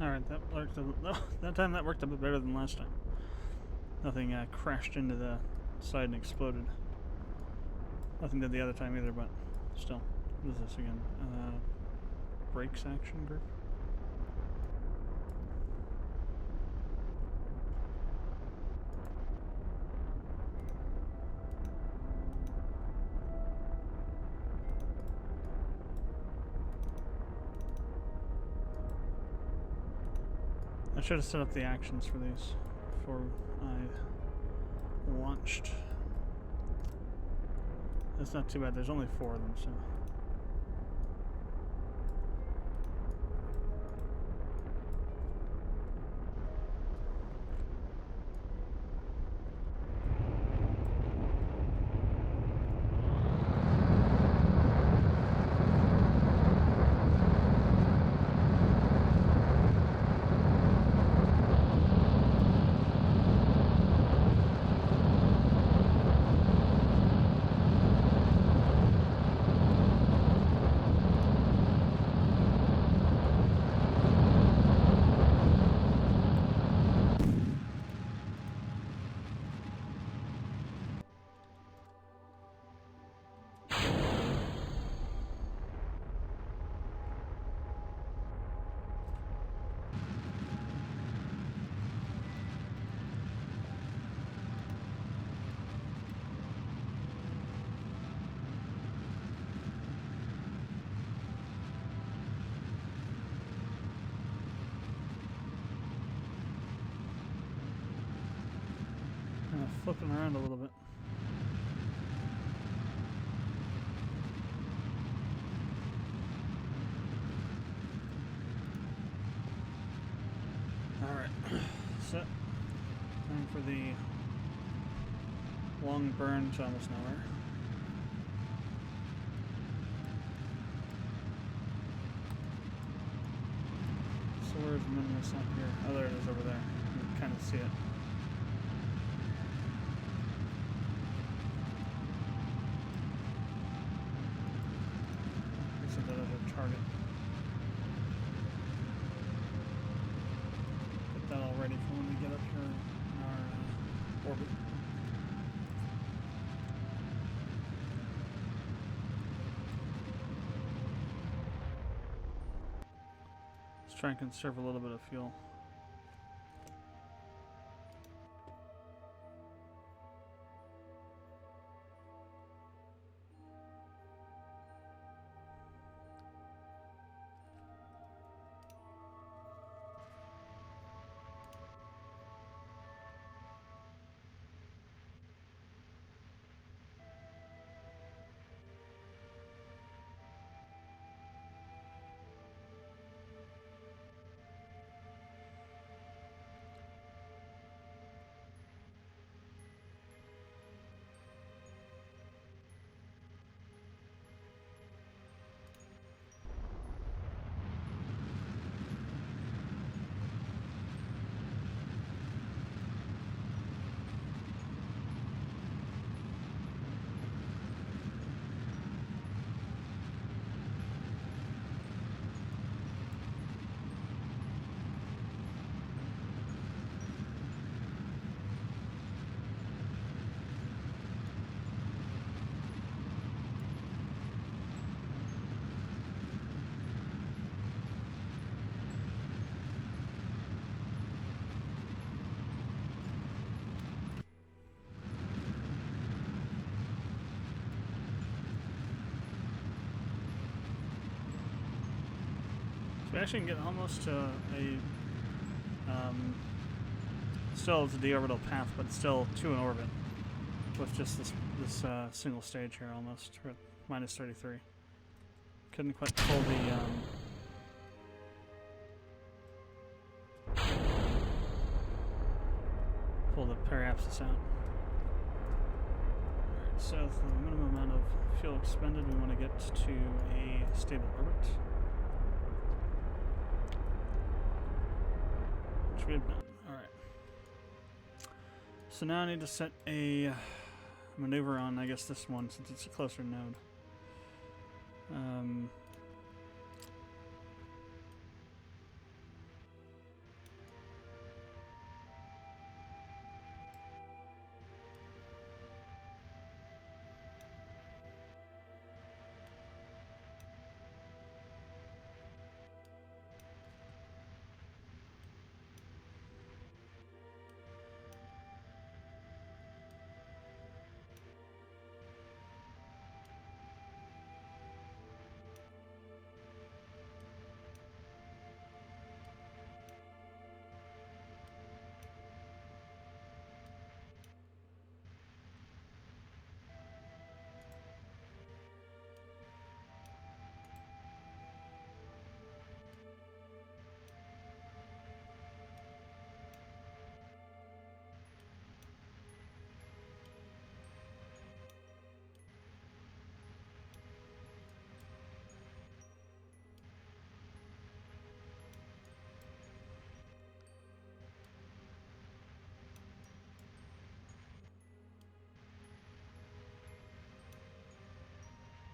Alright, that worked that time that worked a bit better than last time. Nothing crashed into the side and exploded. Nothing did the other time either, but still. What is this again? Brakes action group? I should have set up the actions for these before I launched. That's not too bad. There's only 4 of them, so. Flipping around a little bit. Alright, set. Time for the long burn to almost nowhere. So where's Minimus up here? Oh, there it is over there. You can kind of see it. set that as our target. Get that all ready for when we get up here in our orbit. Let's try and conserve a little bit of fuel. So we actually can get almost to a still it's a deorbital path, but still to an orbit with just this single stage here almost. We're at minus 33. Couldn't quite pull the periapsis out. Alright, so for the minimum amount of fuel expended, we want to get to a stable orbit. Which we have done. Alright. So now I need to set a maneuver on, I guess, this one, since it's a closer node.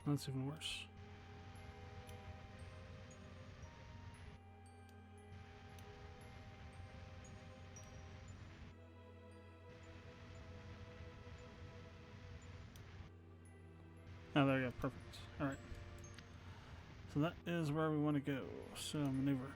That's even worse. Oh, there we go. Perfect. All right. So that is where we want to go. So maneuver.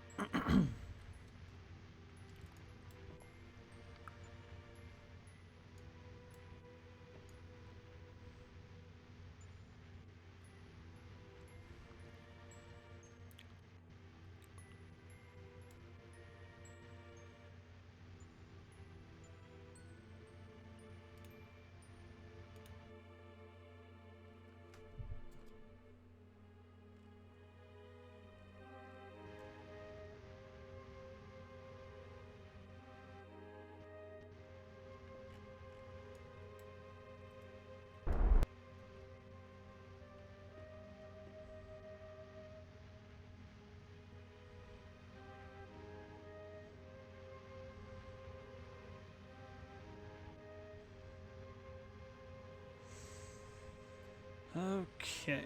Okay,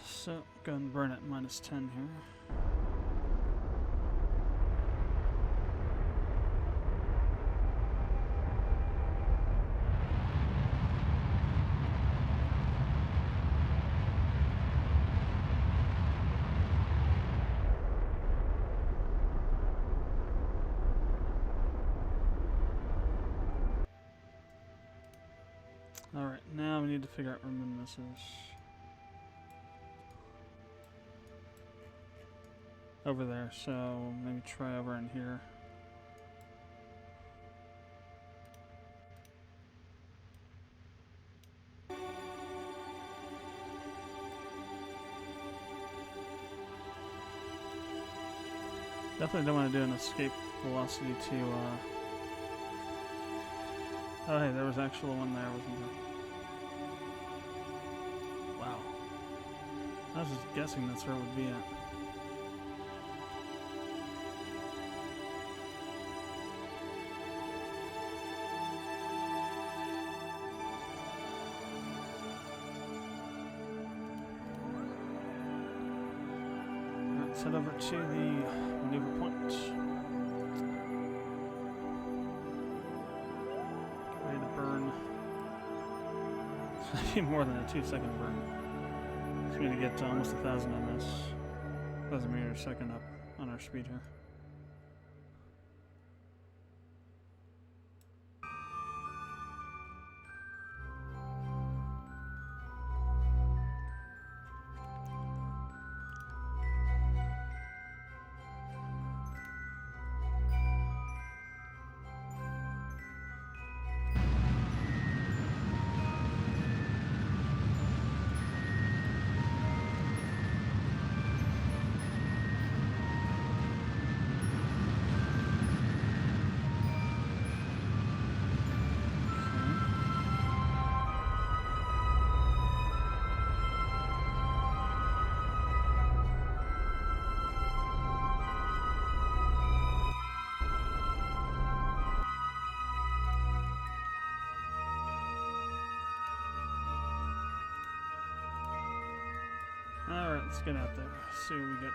so go ahead and burn at -10 here. Alright, now we need to figure out where this is. Over there, so maybe try over in here. Definitely don't want to do an escape velocity to, oh hey, there was actually one there, wasn't there? Wow. I was just guessing that's where it would be at. Let's head over to the maneuver point. Get ready to burn. It's going to be more than a 2-second burn. It's going to get to almost 1,000 ms. 1,000 meters a second up on our speed here. Alright, let's get out there, see what we get.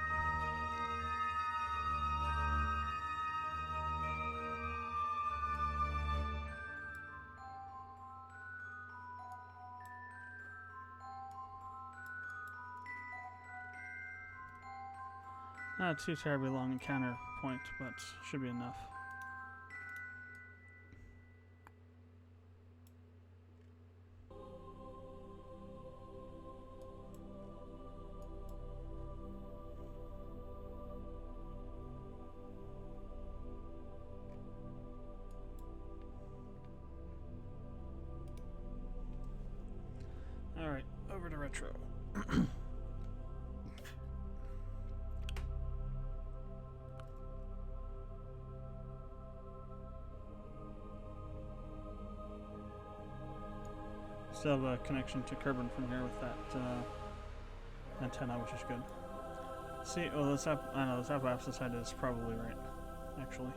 Not too terribly long encounter point, but should be enough. Alright, over to retro. Still have a connection to Kerbal from here with that antenna, which is good. See, well, this app, I know this app side is probably right, actually.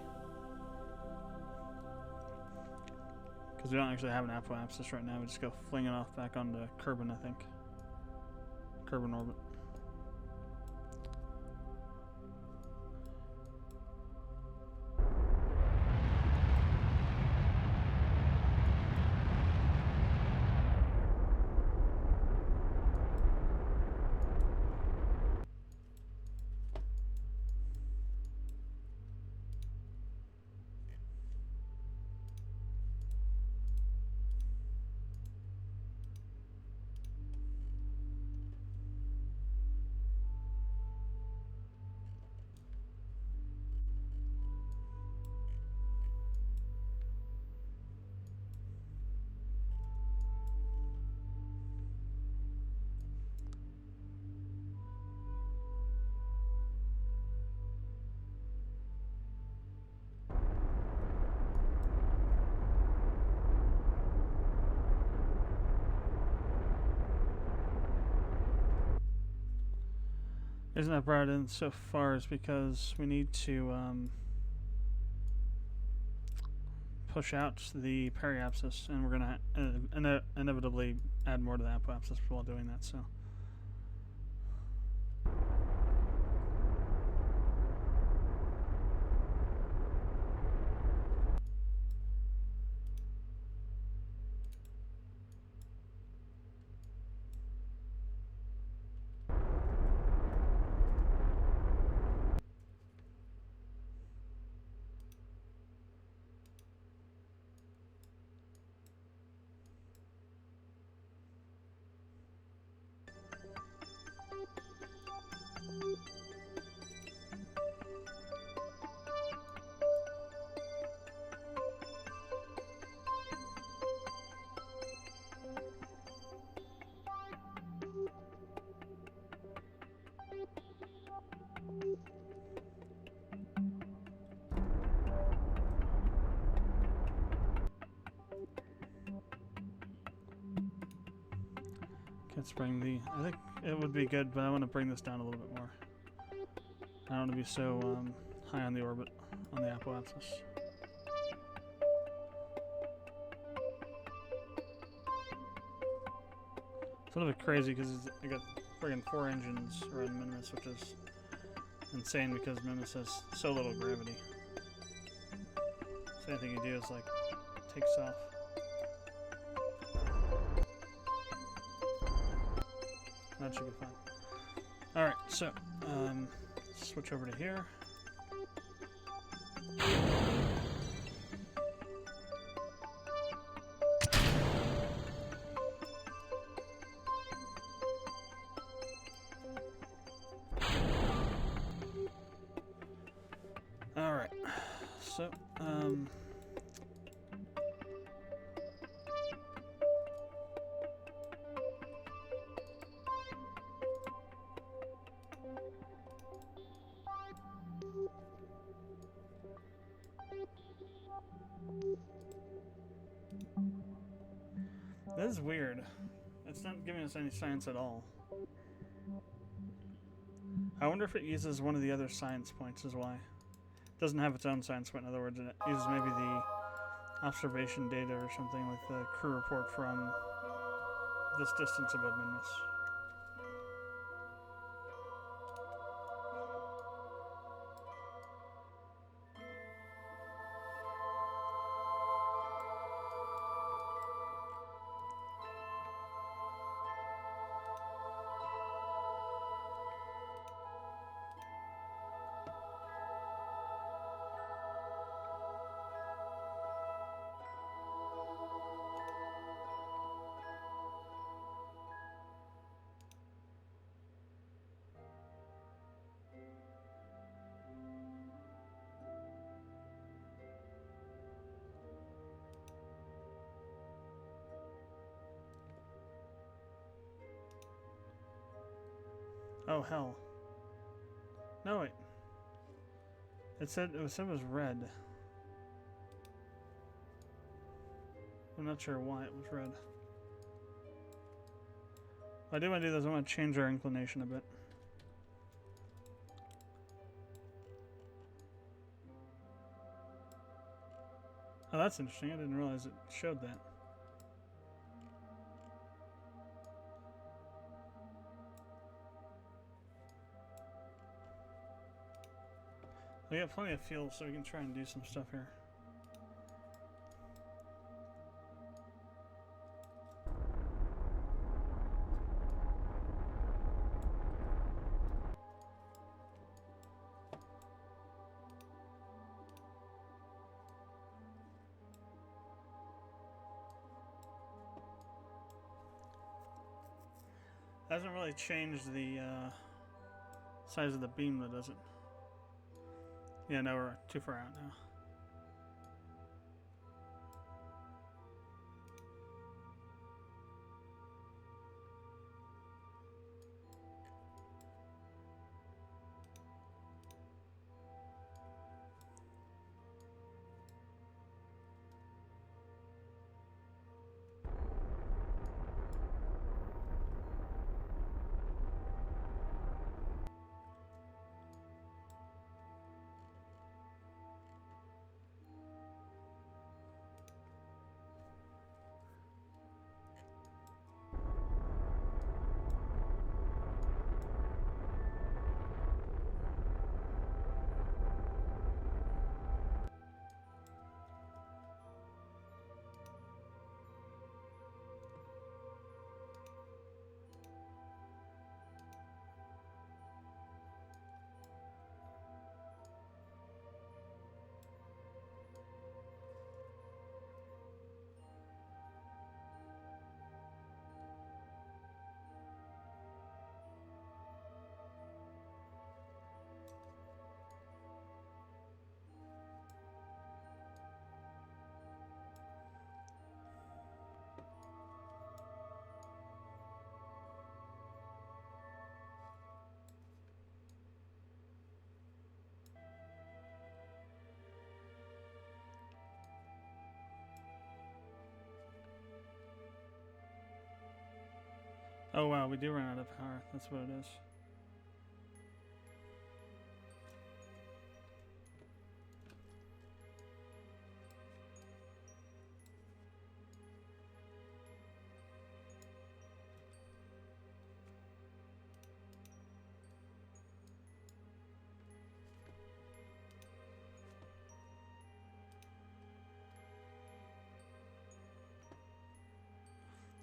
Because we don't actually have an apoapsis right now, we just go fling it off back onto Kerbal, I think. Kerbal orbit. The reason I brought it in so far is because we need to push out the periapsis, and we're going to inevitably add more to the apoapsis while doing that. So. Let's bring the. I think it would be good, but I want to bring this down a little bit more. I don't want to be so high on the orbit, on the apoapsis. It's a little bit crazy because I got friggin' 4 engines around Minimus, which is insane because Minimus has so little gravity. So anything you do is like takes off. That should be fine. Alright, so, switch over to here. Alright, so, this is weird. It's not giving us any science at all. I wonder if it uses one of the other science points is why. It doesn't have its own science point, in other words, and it uses maybe the observation data or something like the crew report from this distance above Minimus. Oh hell. No wait. It said it was red. I'm not sure why it was red. What I do want to do is I want to change our inclination a bit. Oh, that's interesting. I didn't realize it showed that. We got plenty of fuel, so we can try and do some stuff here. Hasn't really changed the size of the beam, though, does it? Yeah, no, we're too far out now. Oh wow, we do run out of power. That's what it is.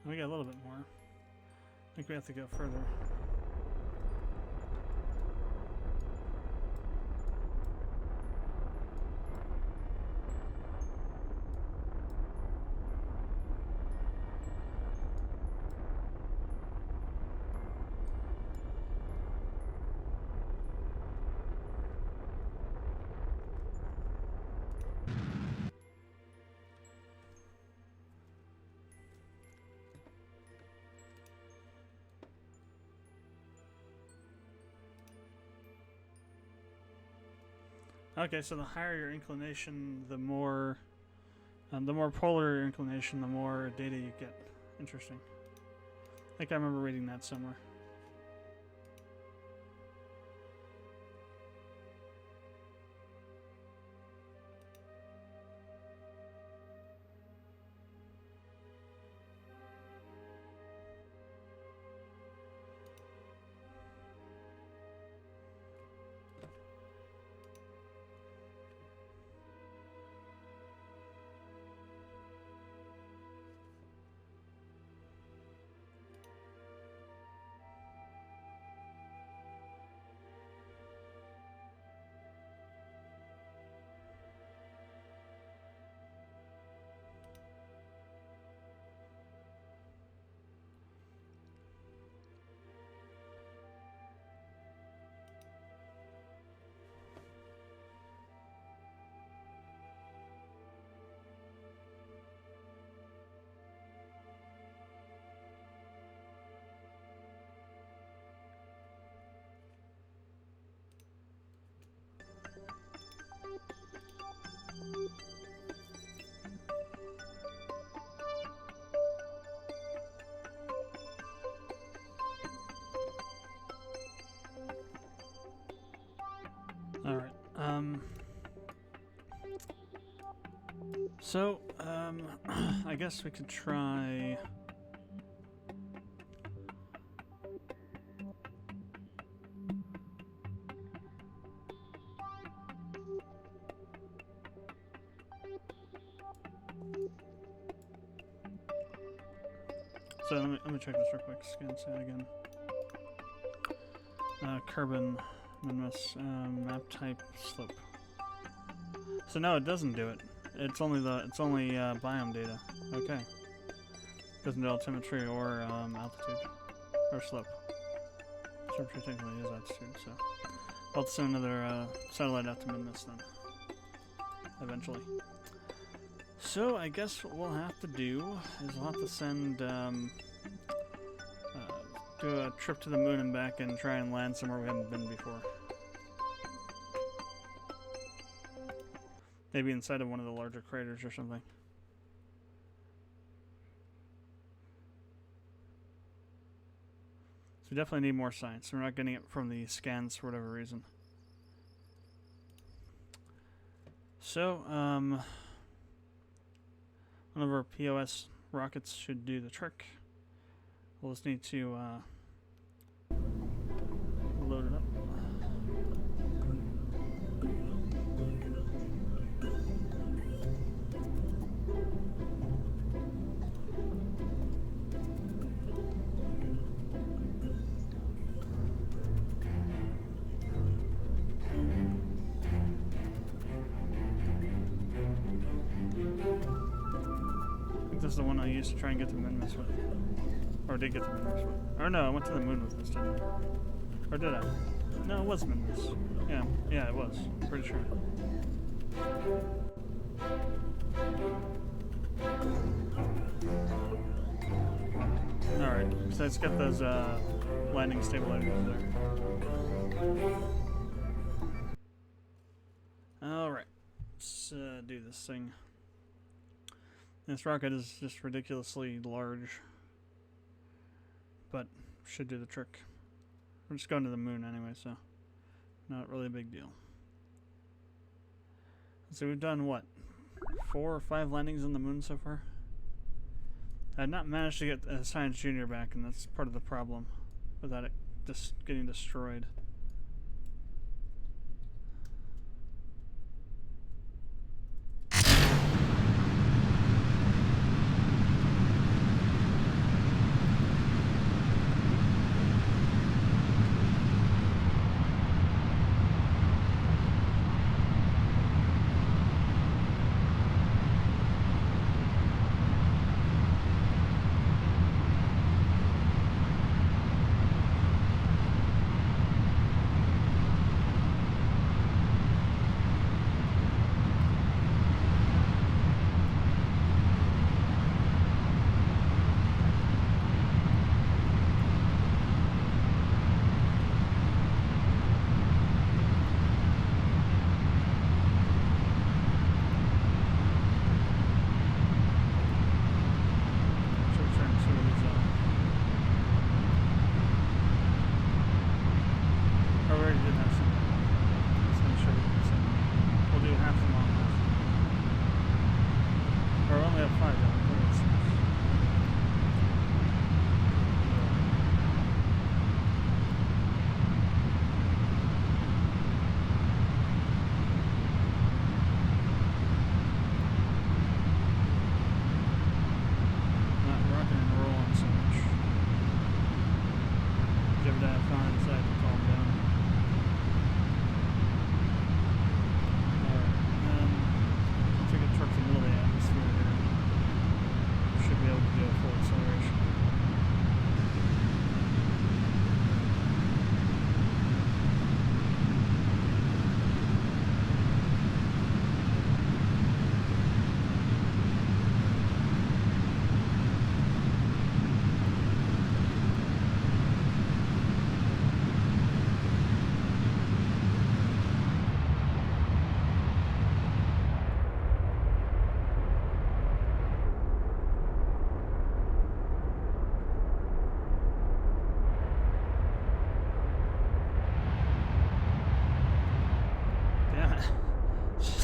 We got a little bit more. I think we have to go further. Okay, so the higher your inclination, the more polar your inclination, the more data you get. Interesting. I think I remember reading that somewhere. Alright, so, I guess we could try... So let me check this real quick. Scan set again. Kerbal, map type, slope. So no, it doesn't do it. It's only biome data. Okay. Doesn't do altimetry or altitude or slope. Temperature technically is altitude, so I'll have to send another satellite out to Minmus then. Eventually. So I guess what we'll have to do is we'll have to send do a trip to the moon and back and try and land somewhere we haven't been before. Maybe inside of one of the larger craters or something. So we definitely need more science. We're not getting it from the scans for whatever reason. So, one of our POS rockets should do the trick. We'll just need to load it up. This is the one I used to try and get to Minmus with. Or did get to Minmus with. Or no, I went to the moon with this, didn't I? Or did I? No, it was Minmus. Yeah, it was. I'm pretty sure. Alright, so let's get those landing stabilizers there. Alright, let's do this thing. This rocket is just ridiculously large. but should do the trick. We're just going to the moon anyway, so not really a big deal. So we've done what? 4 or 5 landings on the moon so far? I had not managed to get Science Junior back, and that's part of the problem without it just getting destroyed.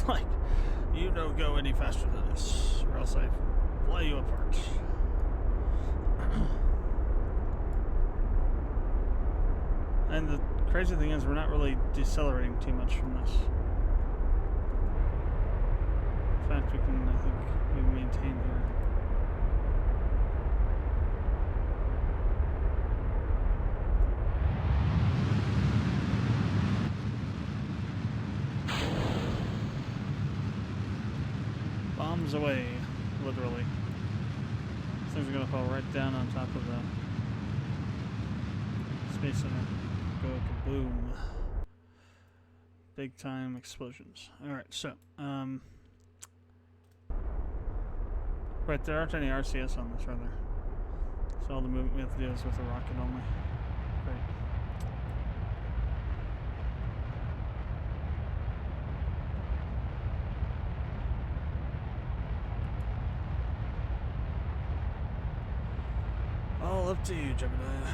Like, you don't go any faster than this, or else I blow you apart. And the crazy thing is, we're not really decelerating too much from this. In fact, we can, I think, we maintain here. Bombs away, literally. These things are gonna fall right down on top of the Space Center. Go kaboom. Big time explosions. Alright, so, right, there aren't any RCS on this, are there? So all the movement we have to do is with a rocket only. Great. All up to you, Jebediah.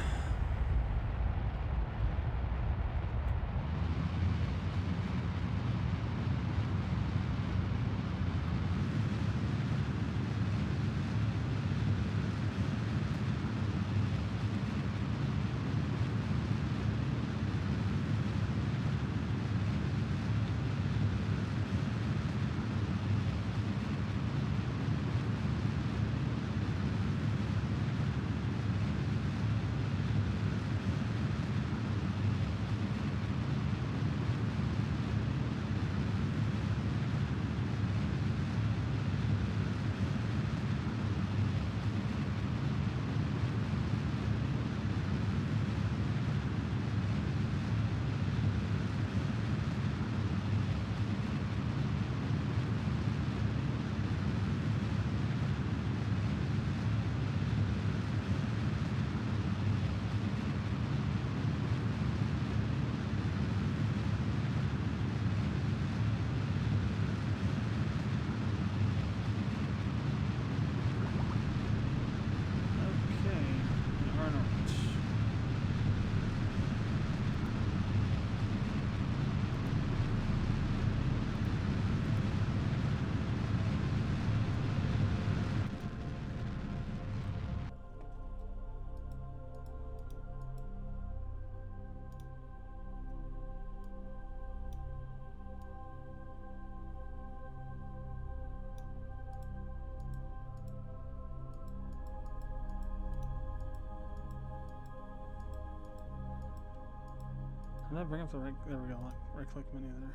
Did I bring up the right? There we go. Right click menu there.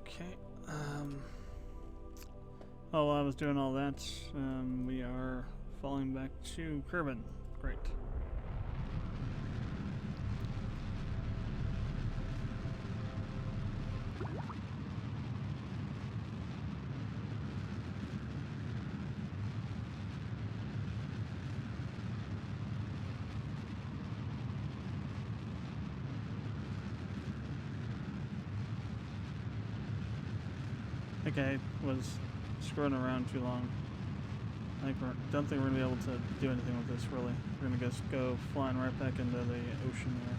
Okay. Oh, while I was doing all that, we are falling back to Kerbal. Great. I think I was screwing around too long. Don't think we're gonna be able to do anything with this really. We're gonna just go flying right back into the ocean there.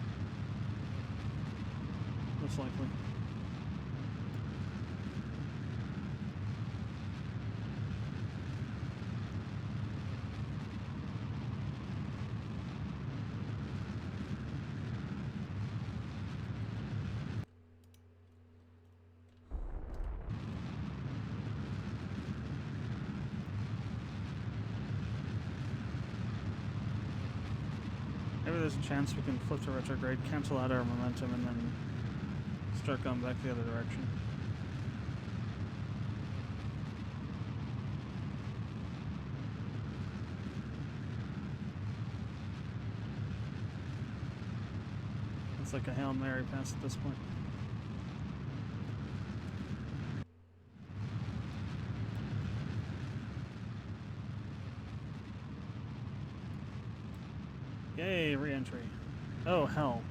Most likely. Maybe there's a chance we can flip to retrograde, cancel out our momentum, and then start going back the other direction. It's like a Hail Mary pass at this point. Yay, re-entry. Oh, hell.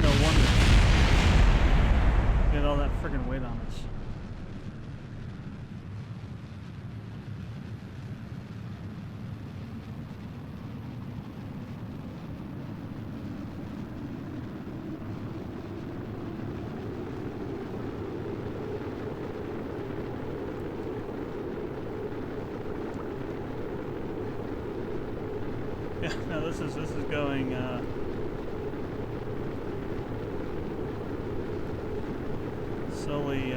No wonder. Get all that friggin' weight on us. Yeah, no, this is going slowly.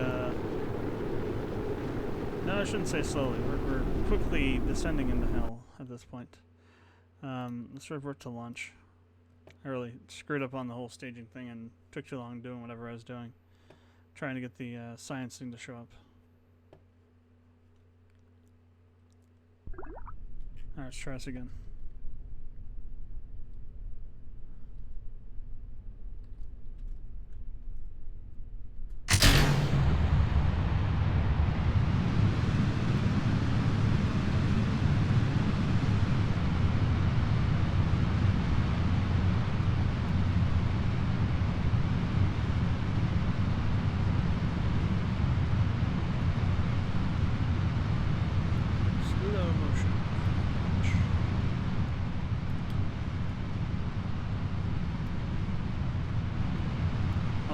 No, I shouldn't say slowly. We're quickly descending into hell at this point. Let's revert to launch. I really screwed up on the whole staging thing and took too long doing whatever I was doing, trying to get the science thing to show up. Alright, let's try this again.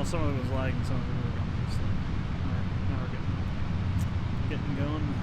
Some of it was lagging, some of it was going. So, alright, now we're getting going.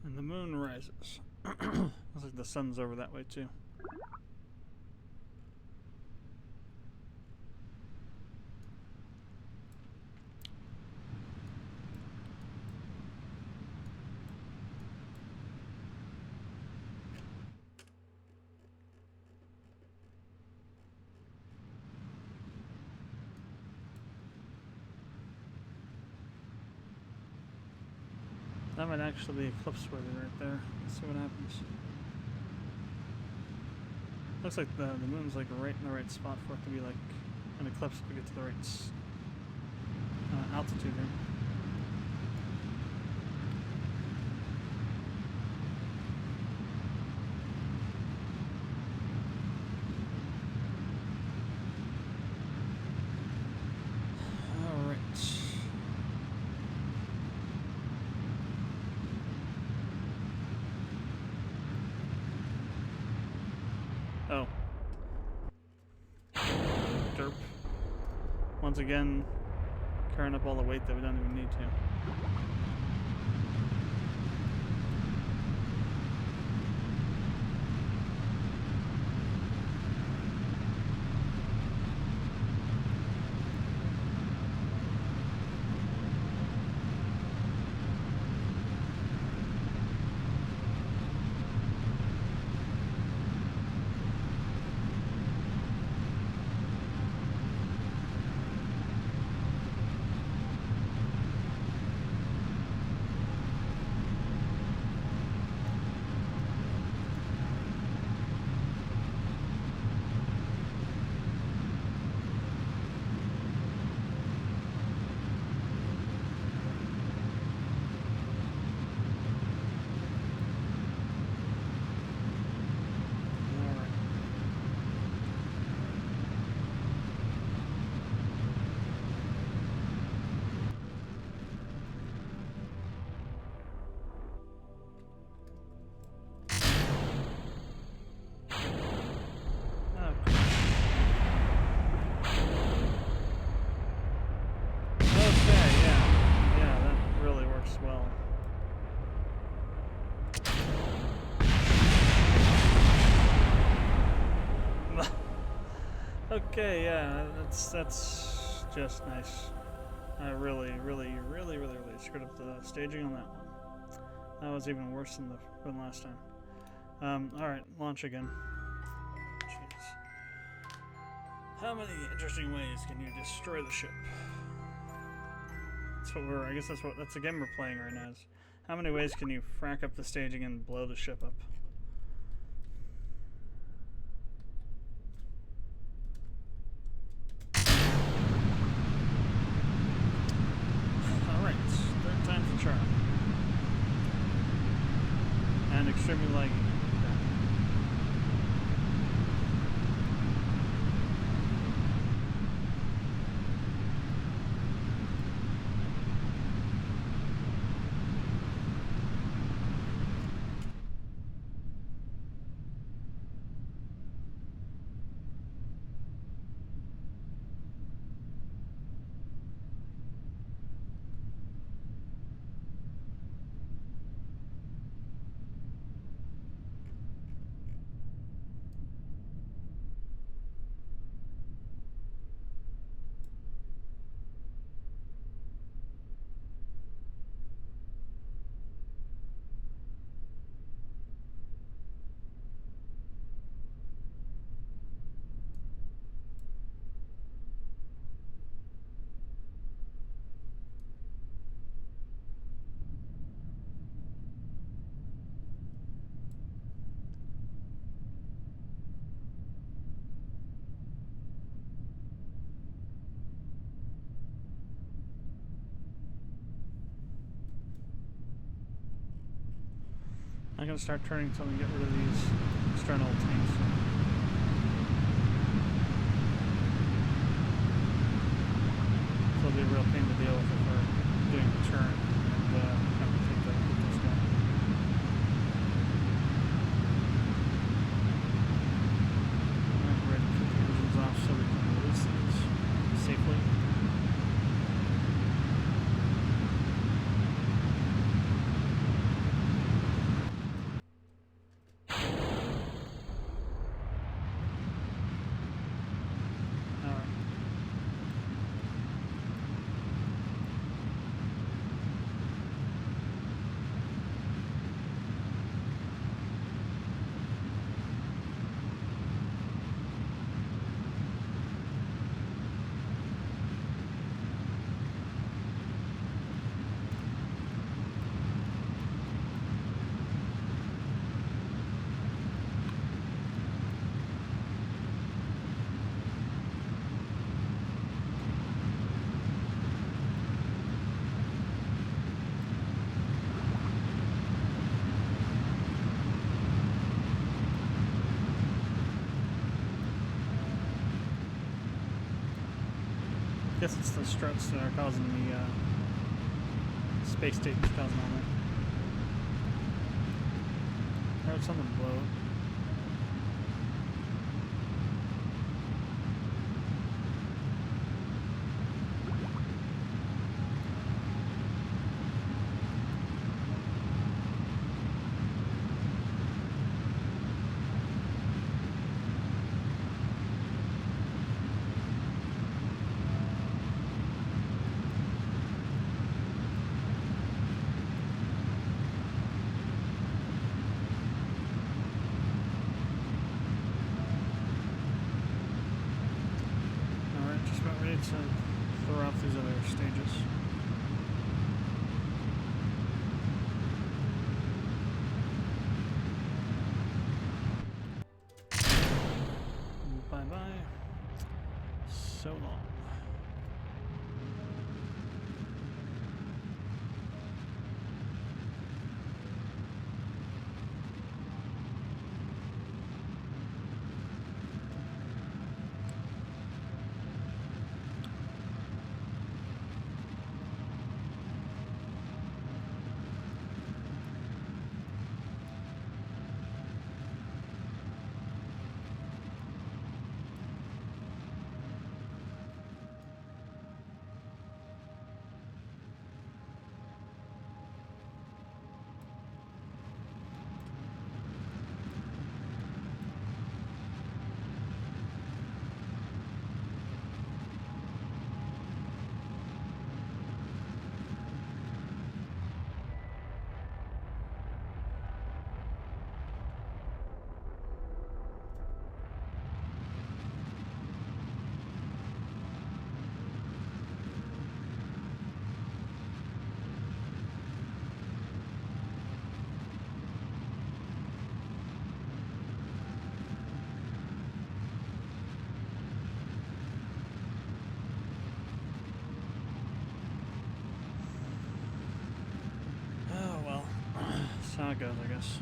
And the moon rises. Looks like the sun's over that way too. That might actually be eclipse worthy right there. Let's see what happens. Looks like the moon's like right in the right spot for it to be like an eclipse if we get to the right altitude here. Oh. Derp. Once again, carrying up all the weight that we don't even need to. Well, okay, yeah, that's just nice. I really screwed up the staging on that one. That was even worse than last time. All right, launch again. Jeez, how many interesting ways can you destroy the ship? That's what I guess that's the game we're playing right now. Is how many ways can you frack up the staging and blow the ship up? Alright, third time's the charm. And extremely laggy. I'm gonna start turning until we get rid of these external tanks. So it'll be a real pain to deal with if we're doing the turn and having to take this guy. I'm ready to put the engines off so we can release these safely. Guess it's the struts that are causing the space stations causing all that. I heard something blow. Ready to throw off these other stages. Bye bye. So long. That's how it goes, I guess.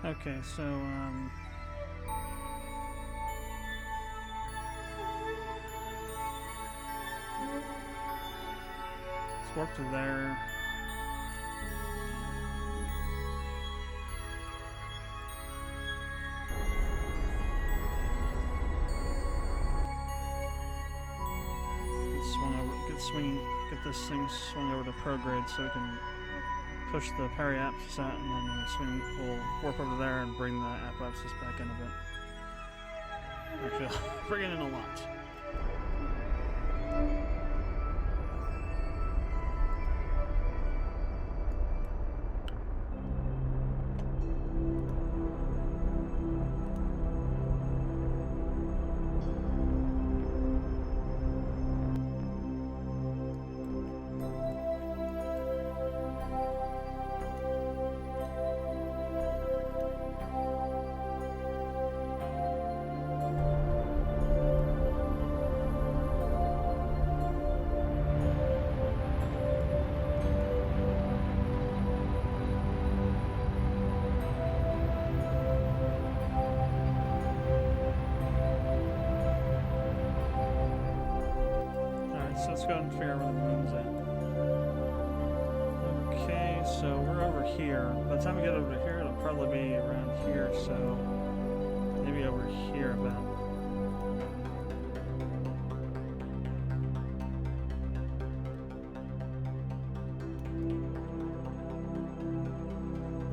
Okay, so, let's warp to there. Get this thing swung over to prograde so we can push the periapsis out, and then we'll warp over there and bring the apoapsis back in a bit. Actually, I'll bring it in a lot. let's go and figure out where the moon's at. Okay, so we're over here. By the time we get over here, it'll probably be around here, so maybe over here about.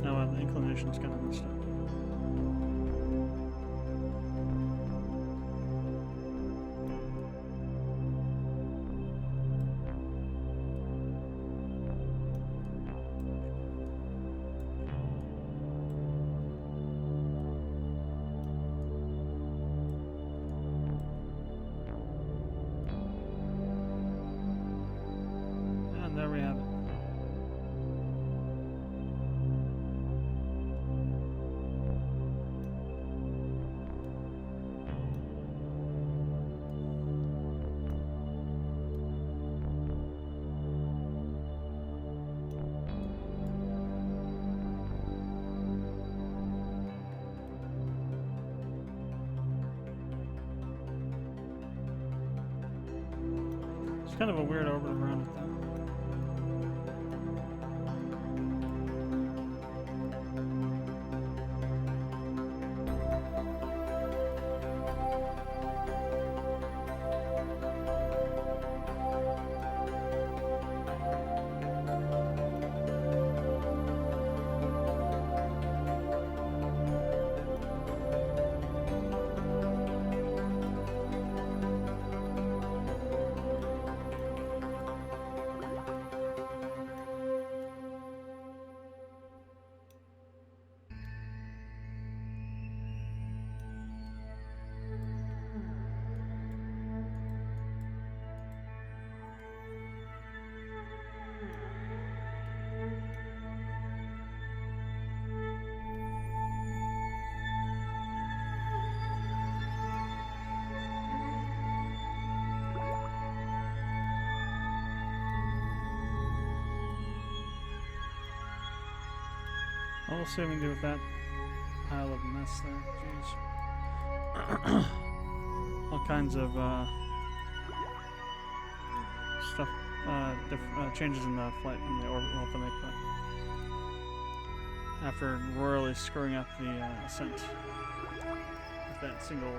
No, the inclination's kind of messed up. And there we have it. It's kind of a weird orbit around it, though. Well, we'll see what we can do with that pile of mess there. Jeez. All kinds of stuff, changes in the flight and the orbit we'll have to make, but after royally screwing up the ascent with that single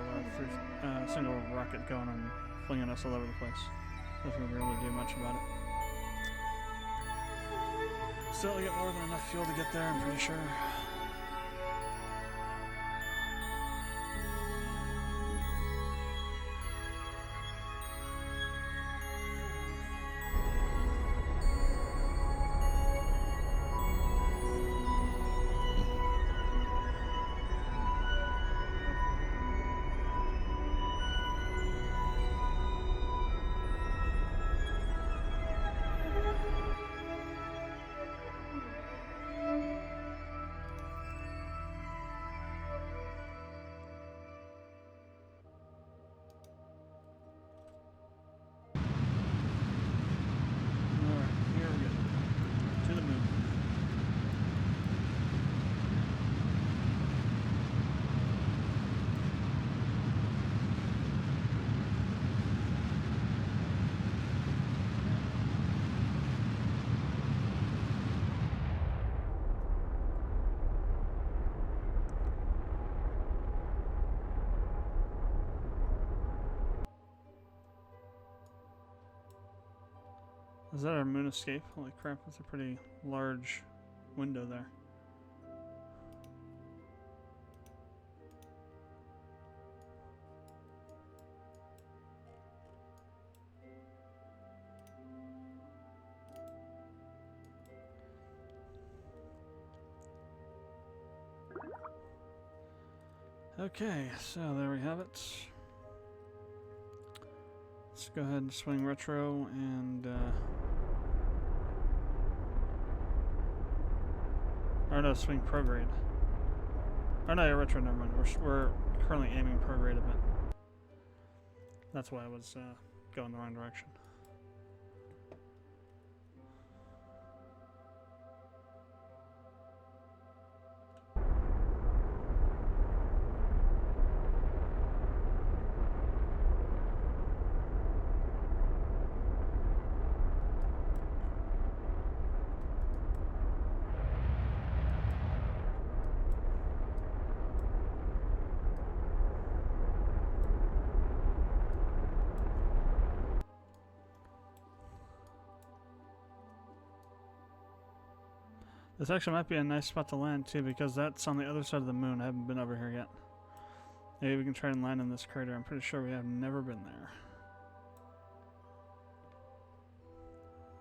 rocket going and flinging us all over the place. Nothing we can really do much about it. Still, we get more than enough fuel to get there, I'm pretty sure. Is that our moon escape? Holy crap, that's a pretty large window there. Okay, so there we have it. Let's go ahead and swing retro and or no, swing prograde. Oh no, retro, never mind. We're currently aiming prograde a bit. That's why I was going the wrong direction. This actually might be a nice spot to land too, because that's on the other side of the moon. I haven't been over here yet. Maybe we can try and land in this crater. I'm pretty sure we have never been there.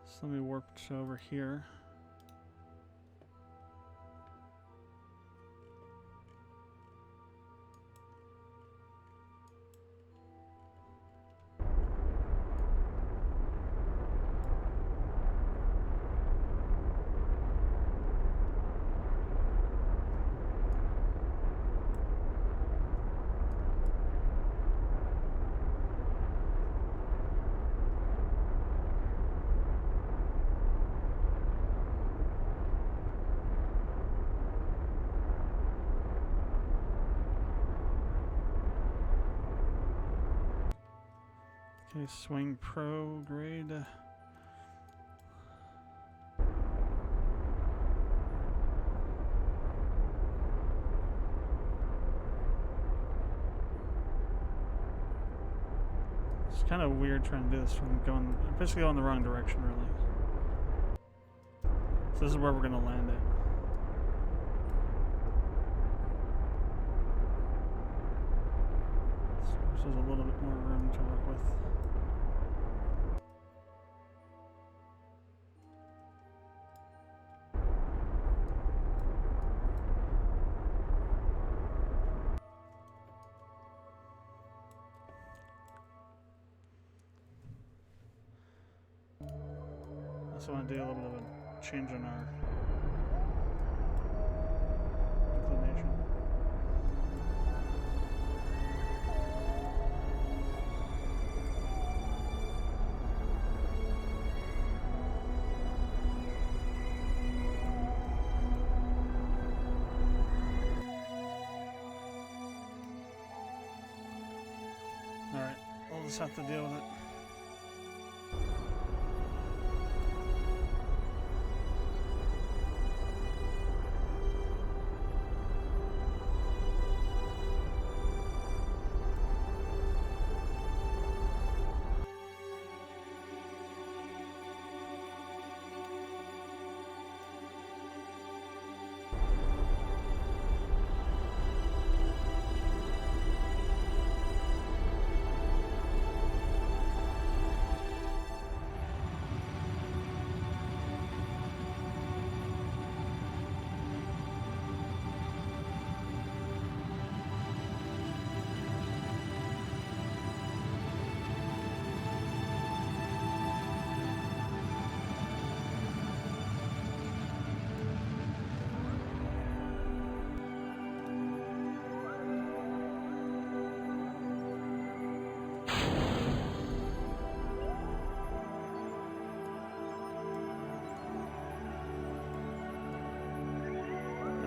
So let me warp to over here. Okay, swing pro grade. It's kind of weird trying to do this from basically going the wrong direction, really. So this is where we're going to land it. So there's a little bit more room to work with. Also want to do a little bit of a change in our inclination. Alright, I'll just have to deal with it.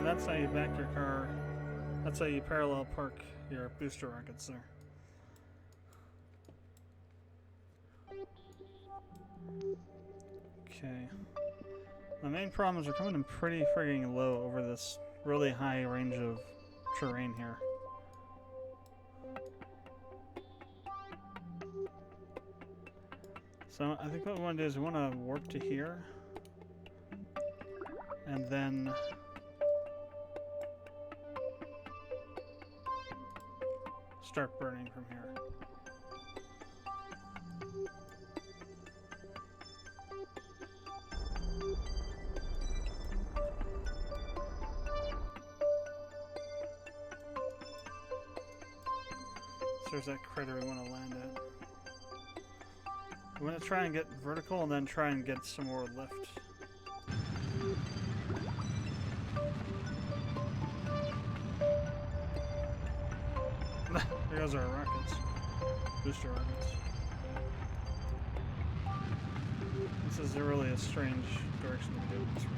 That's how you back your car. That's how you parallel park your booster rockets there. Okay. The main problem is we're coming in pretty frigging low over this really high range of terrain here. So I think what we want to do is we want to warp to here. And then start burning from here. So there's that crater we want to land at. We want to try and get vertical and then try and get some more lift. There goes our rockets. Booster rockets. This is really a strange direction to do this from.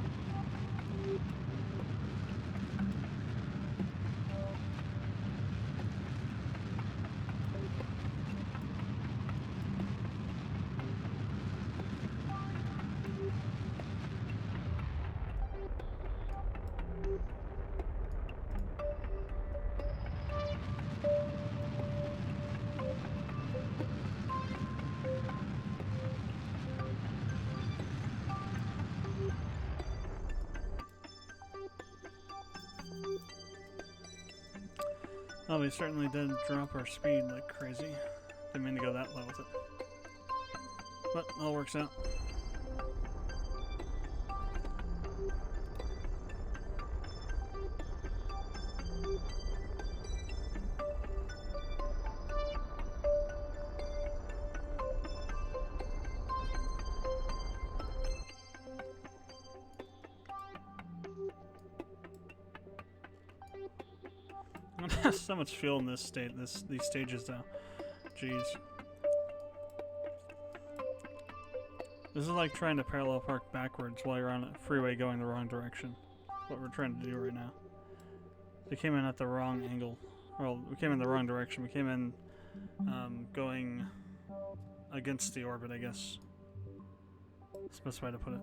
Oh, we certainly did drop our speed like crazy. Didn't mean to go that low with it. But it all works out. There's so much fuel in these stages though. Jeez. This is like trying to parallel park backwards while you're on a freeway going the wrong direction. What we're trying to do right now. We came in at the wrong angle. Well, we came in the wrong direction. We came in going against the orbit, I guess. That's the best way to put it.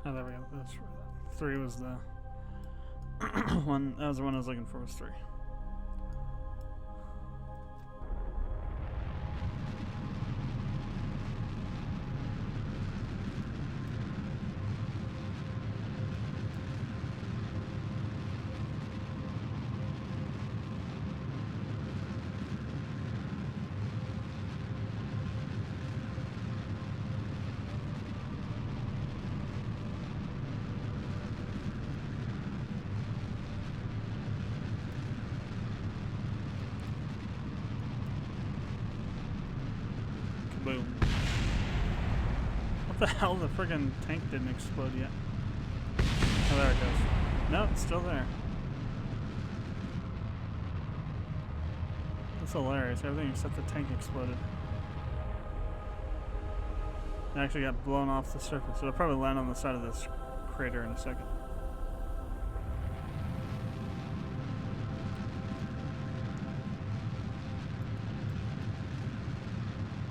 Oh, there we go. That's where that 3 was the one. That was the one I was looking for. Was 3. Boom. What the hell? The friggin' tank didn't explode yet. Oh, there it goes. No, it's still there. That's hilarious. Everything except the tank exploded. It actually got blown off the surface. It'll probably land on the side of this crater in a second.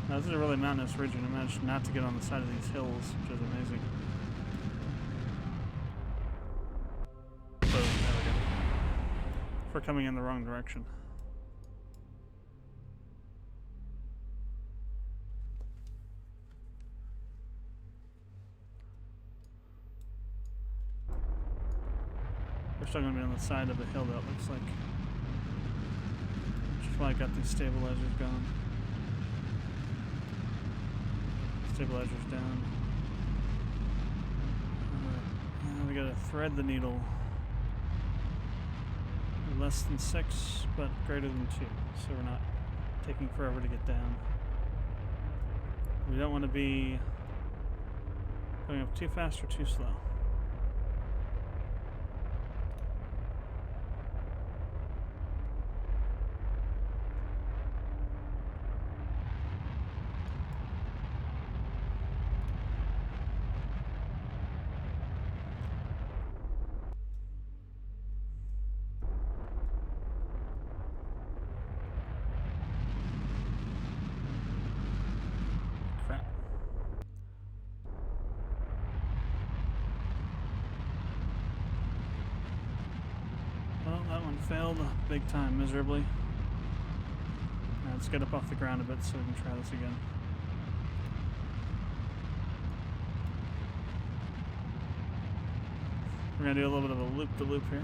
Now, this is a really mountainous region. I managed not to get on the side of these hills, which is amazing. Boom, there we go. We're coming in the wrong direction. We're still going to be on the side of a hill, that looks like. Which is why I got these stabilizers going. Stabilizers down. Now we gotta thread the needle. Less than 6, but greater than 2, so we're not taking forever to get down. We don't want to be going up too fast or too slow. Failed big time, miserably. Now let's get up off the ground a bit so we can try this again. We're gonna do a little bit of a loop-de-loop here.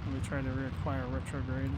And we try to reacquire retrograde.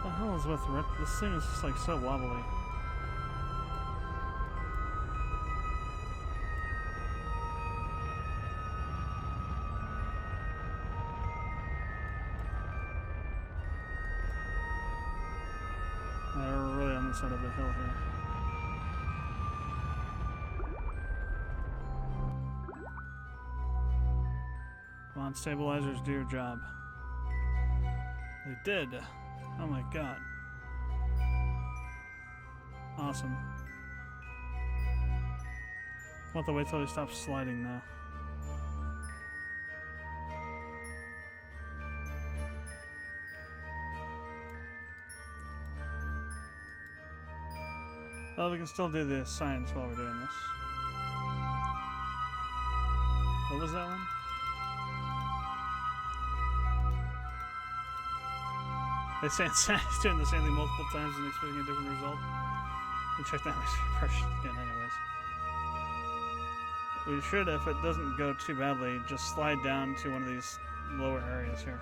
What the hell is with this thing is just like so wobbly. the side of the hill here. Come on, stabilizers, do your job. They did. Oh my god. Awesome. I'll have to wait till he stops sliding now. Well, we can still do the science while we're doing this. What was that one? They say he's doing the same thing multiple times and expecting a different result. You check that pressure again anyways. We should, if it doesn't go too badly, just slide down to one of these lower areas here.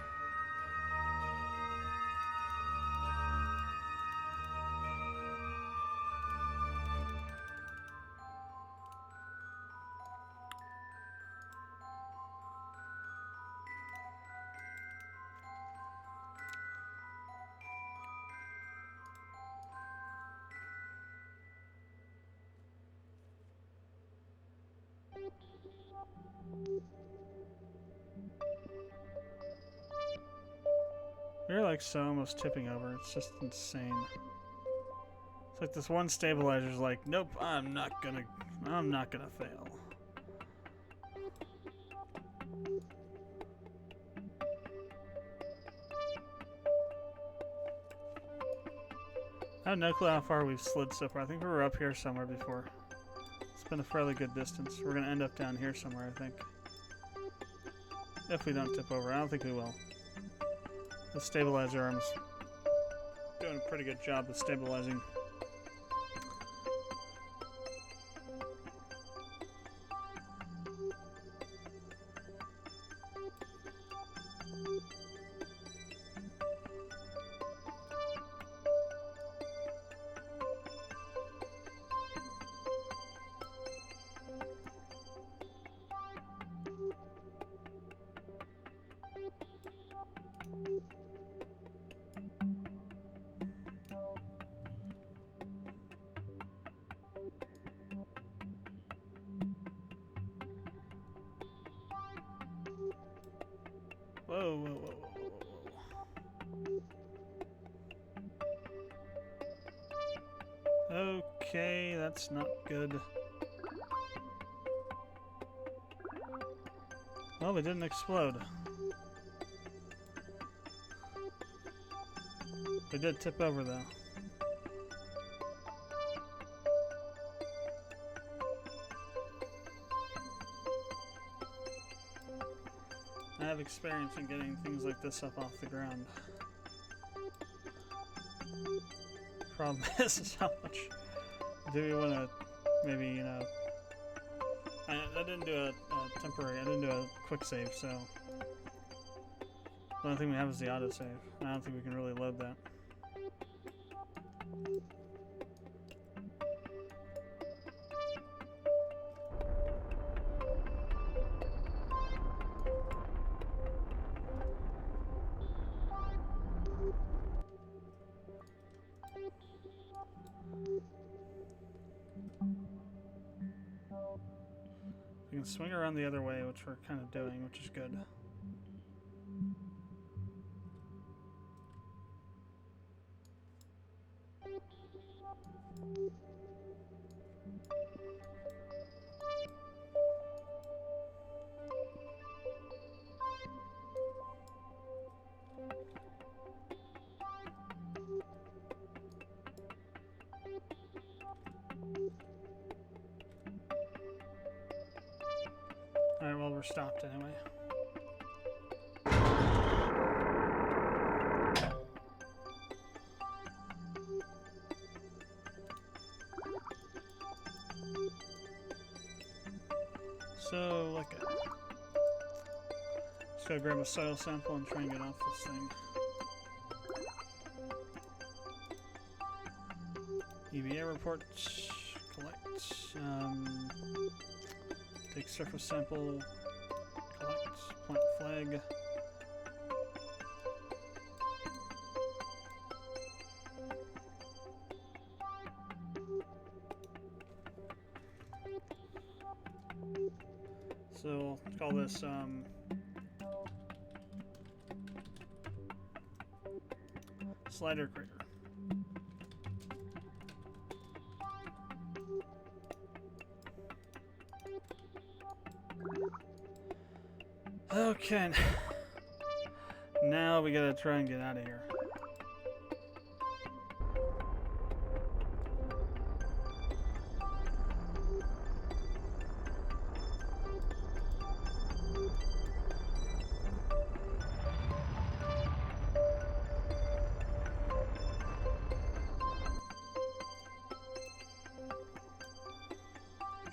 We're like so almost tipping over. It's just insane. It's like this one stabilizer's like, nope, I'm not gonna fail. I have no clue how far we've slid so far. I think we were up here somewhere before. It's been a fairly good distance. We're gonna end up down here somewhere, I think. If we don't tip over. I don't think we will. The stabilizer arm's doing a pretty good job of stabilizing. Whoa, whoa, whoa, whoa, whoa, whoa. Okay, that's not good. Well, they didn't explode. They did tip over, though. I have experience in getting things like this up off the ground. Problem is how much do we want to maybe, you know... I didn't do a temporary, I didn't do a quick save, so... The only thing we have is the autosave. I don't think we can really load that. We can swing around the other way, which we're kind of doing, which is good. Alright, well, we're stopped anyway. So, like a... Just gotta grab a soil sample and try and get off this thing. EVA report, collect, take surface sample, collect, plant flag. So let's call this slider crater. Okay. Now we gotta try and get out of here.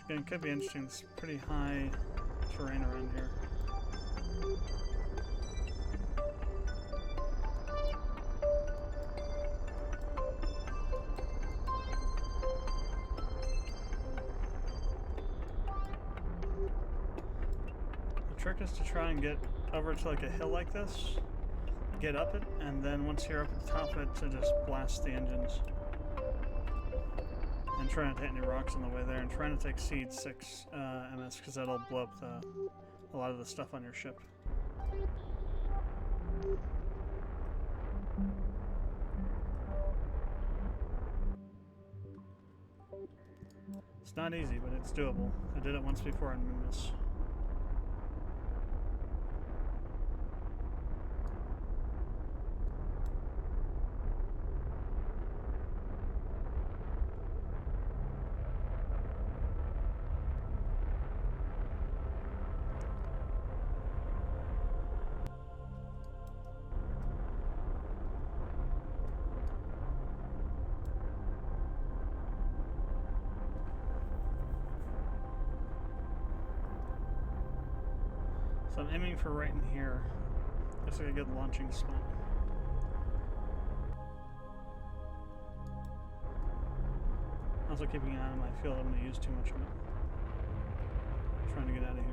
Again, it could be interesting. It's pretty high terrain around here. The trick is to try and get over to like a hill like this, get up it, and then once you're up at the top of it, to just blast the engines. And try not to hit any rocks on the way there, and try not to exceed 6 MS, because that'll blow up a lot of the stuff on your ship. It's not easy, but it's doable. I did it once before on Moonus. So I'm aiming for right in here. Looks like a good launching spot. Also keeping an eye on my field. I'm going to use too much of it. I'm trying to get out of here.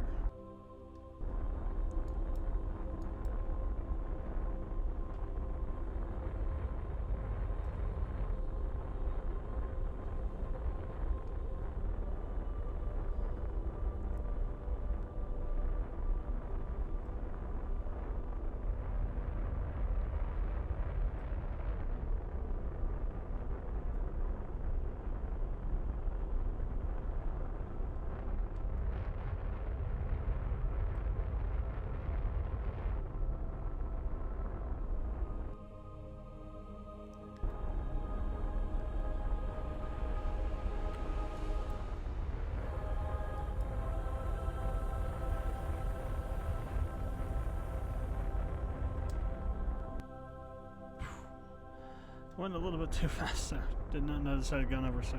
Went a little bit too fast there. Did not notice I had gone over 6.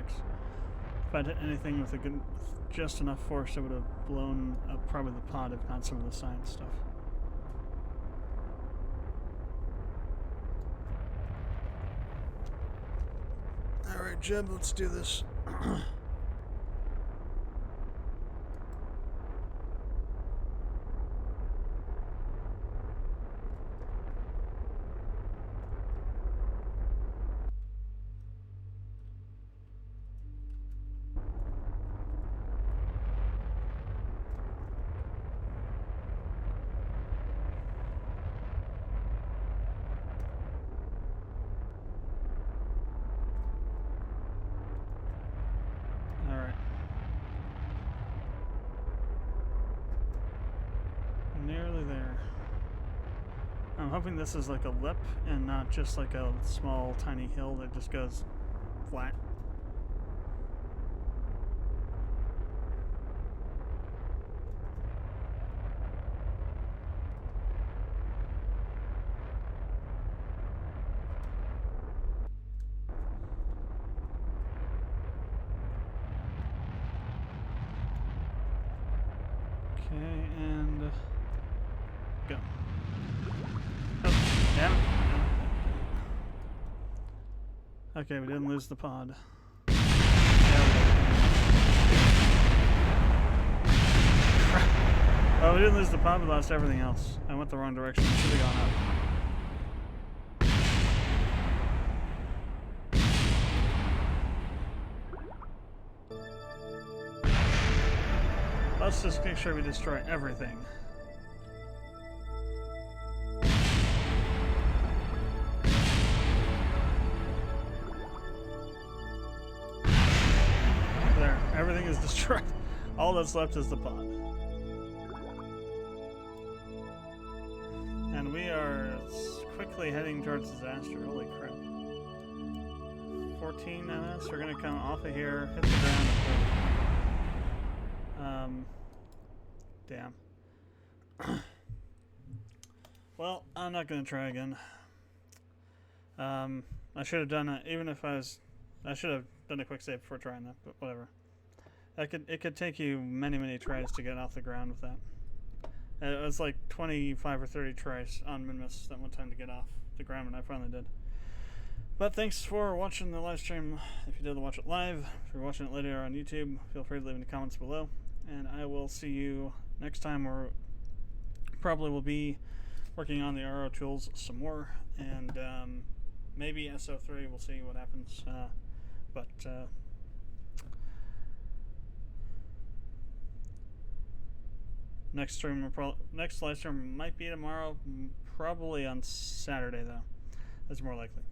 If I'd hit anything with just enough force, it would have blown up probably the pod, if not some of the science stuff. Alright, Jeb, let's do this. Nearly there. I'm hoping this is like a lip and not just like a small tiny hill that just goes flat. Okay, and go. Oh, damn it. Okay, we didn't lose the pod. Oh, we didn't lose the pod, we lost everything else. I went the wrong direction. Should have gone up. Let's just make sure we destroy everything. There, everything is destroyed. All that's left is the pod. And we are quickly heading towards disaster. Holy crap. 14 MS. We're gonna come off of here, hit the ground, and damn. Well, I'm not gonna try again. I should have done it, even if I should have done a quick save before trying that, but whatever. It could take you many tries to get off the ground with that. It was like 25 or 30 tries on Minmus that one time to get off the ground, and I finally did. But thanks for watching the live stream. If you did watch it live, if you're watching it later on YouTube, feel free to leave any comments below. And I will see you next time, or probably will be working on the RO tools some more. And maybe SO3, we'll see what happens. Next live stream might be tomorrow, probably on Saturday though. That's more likely.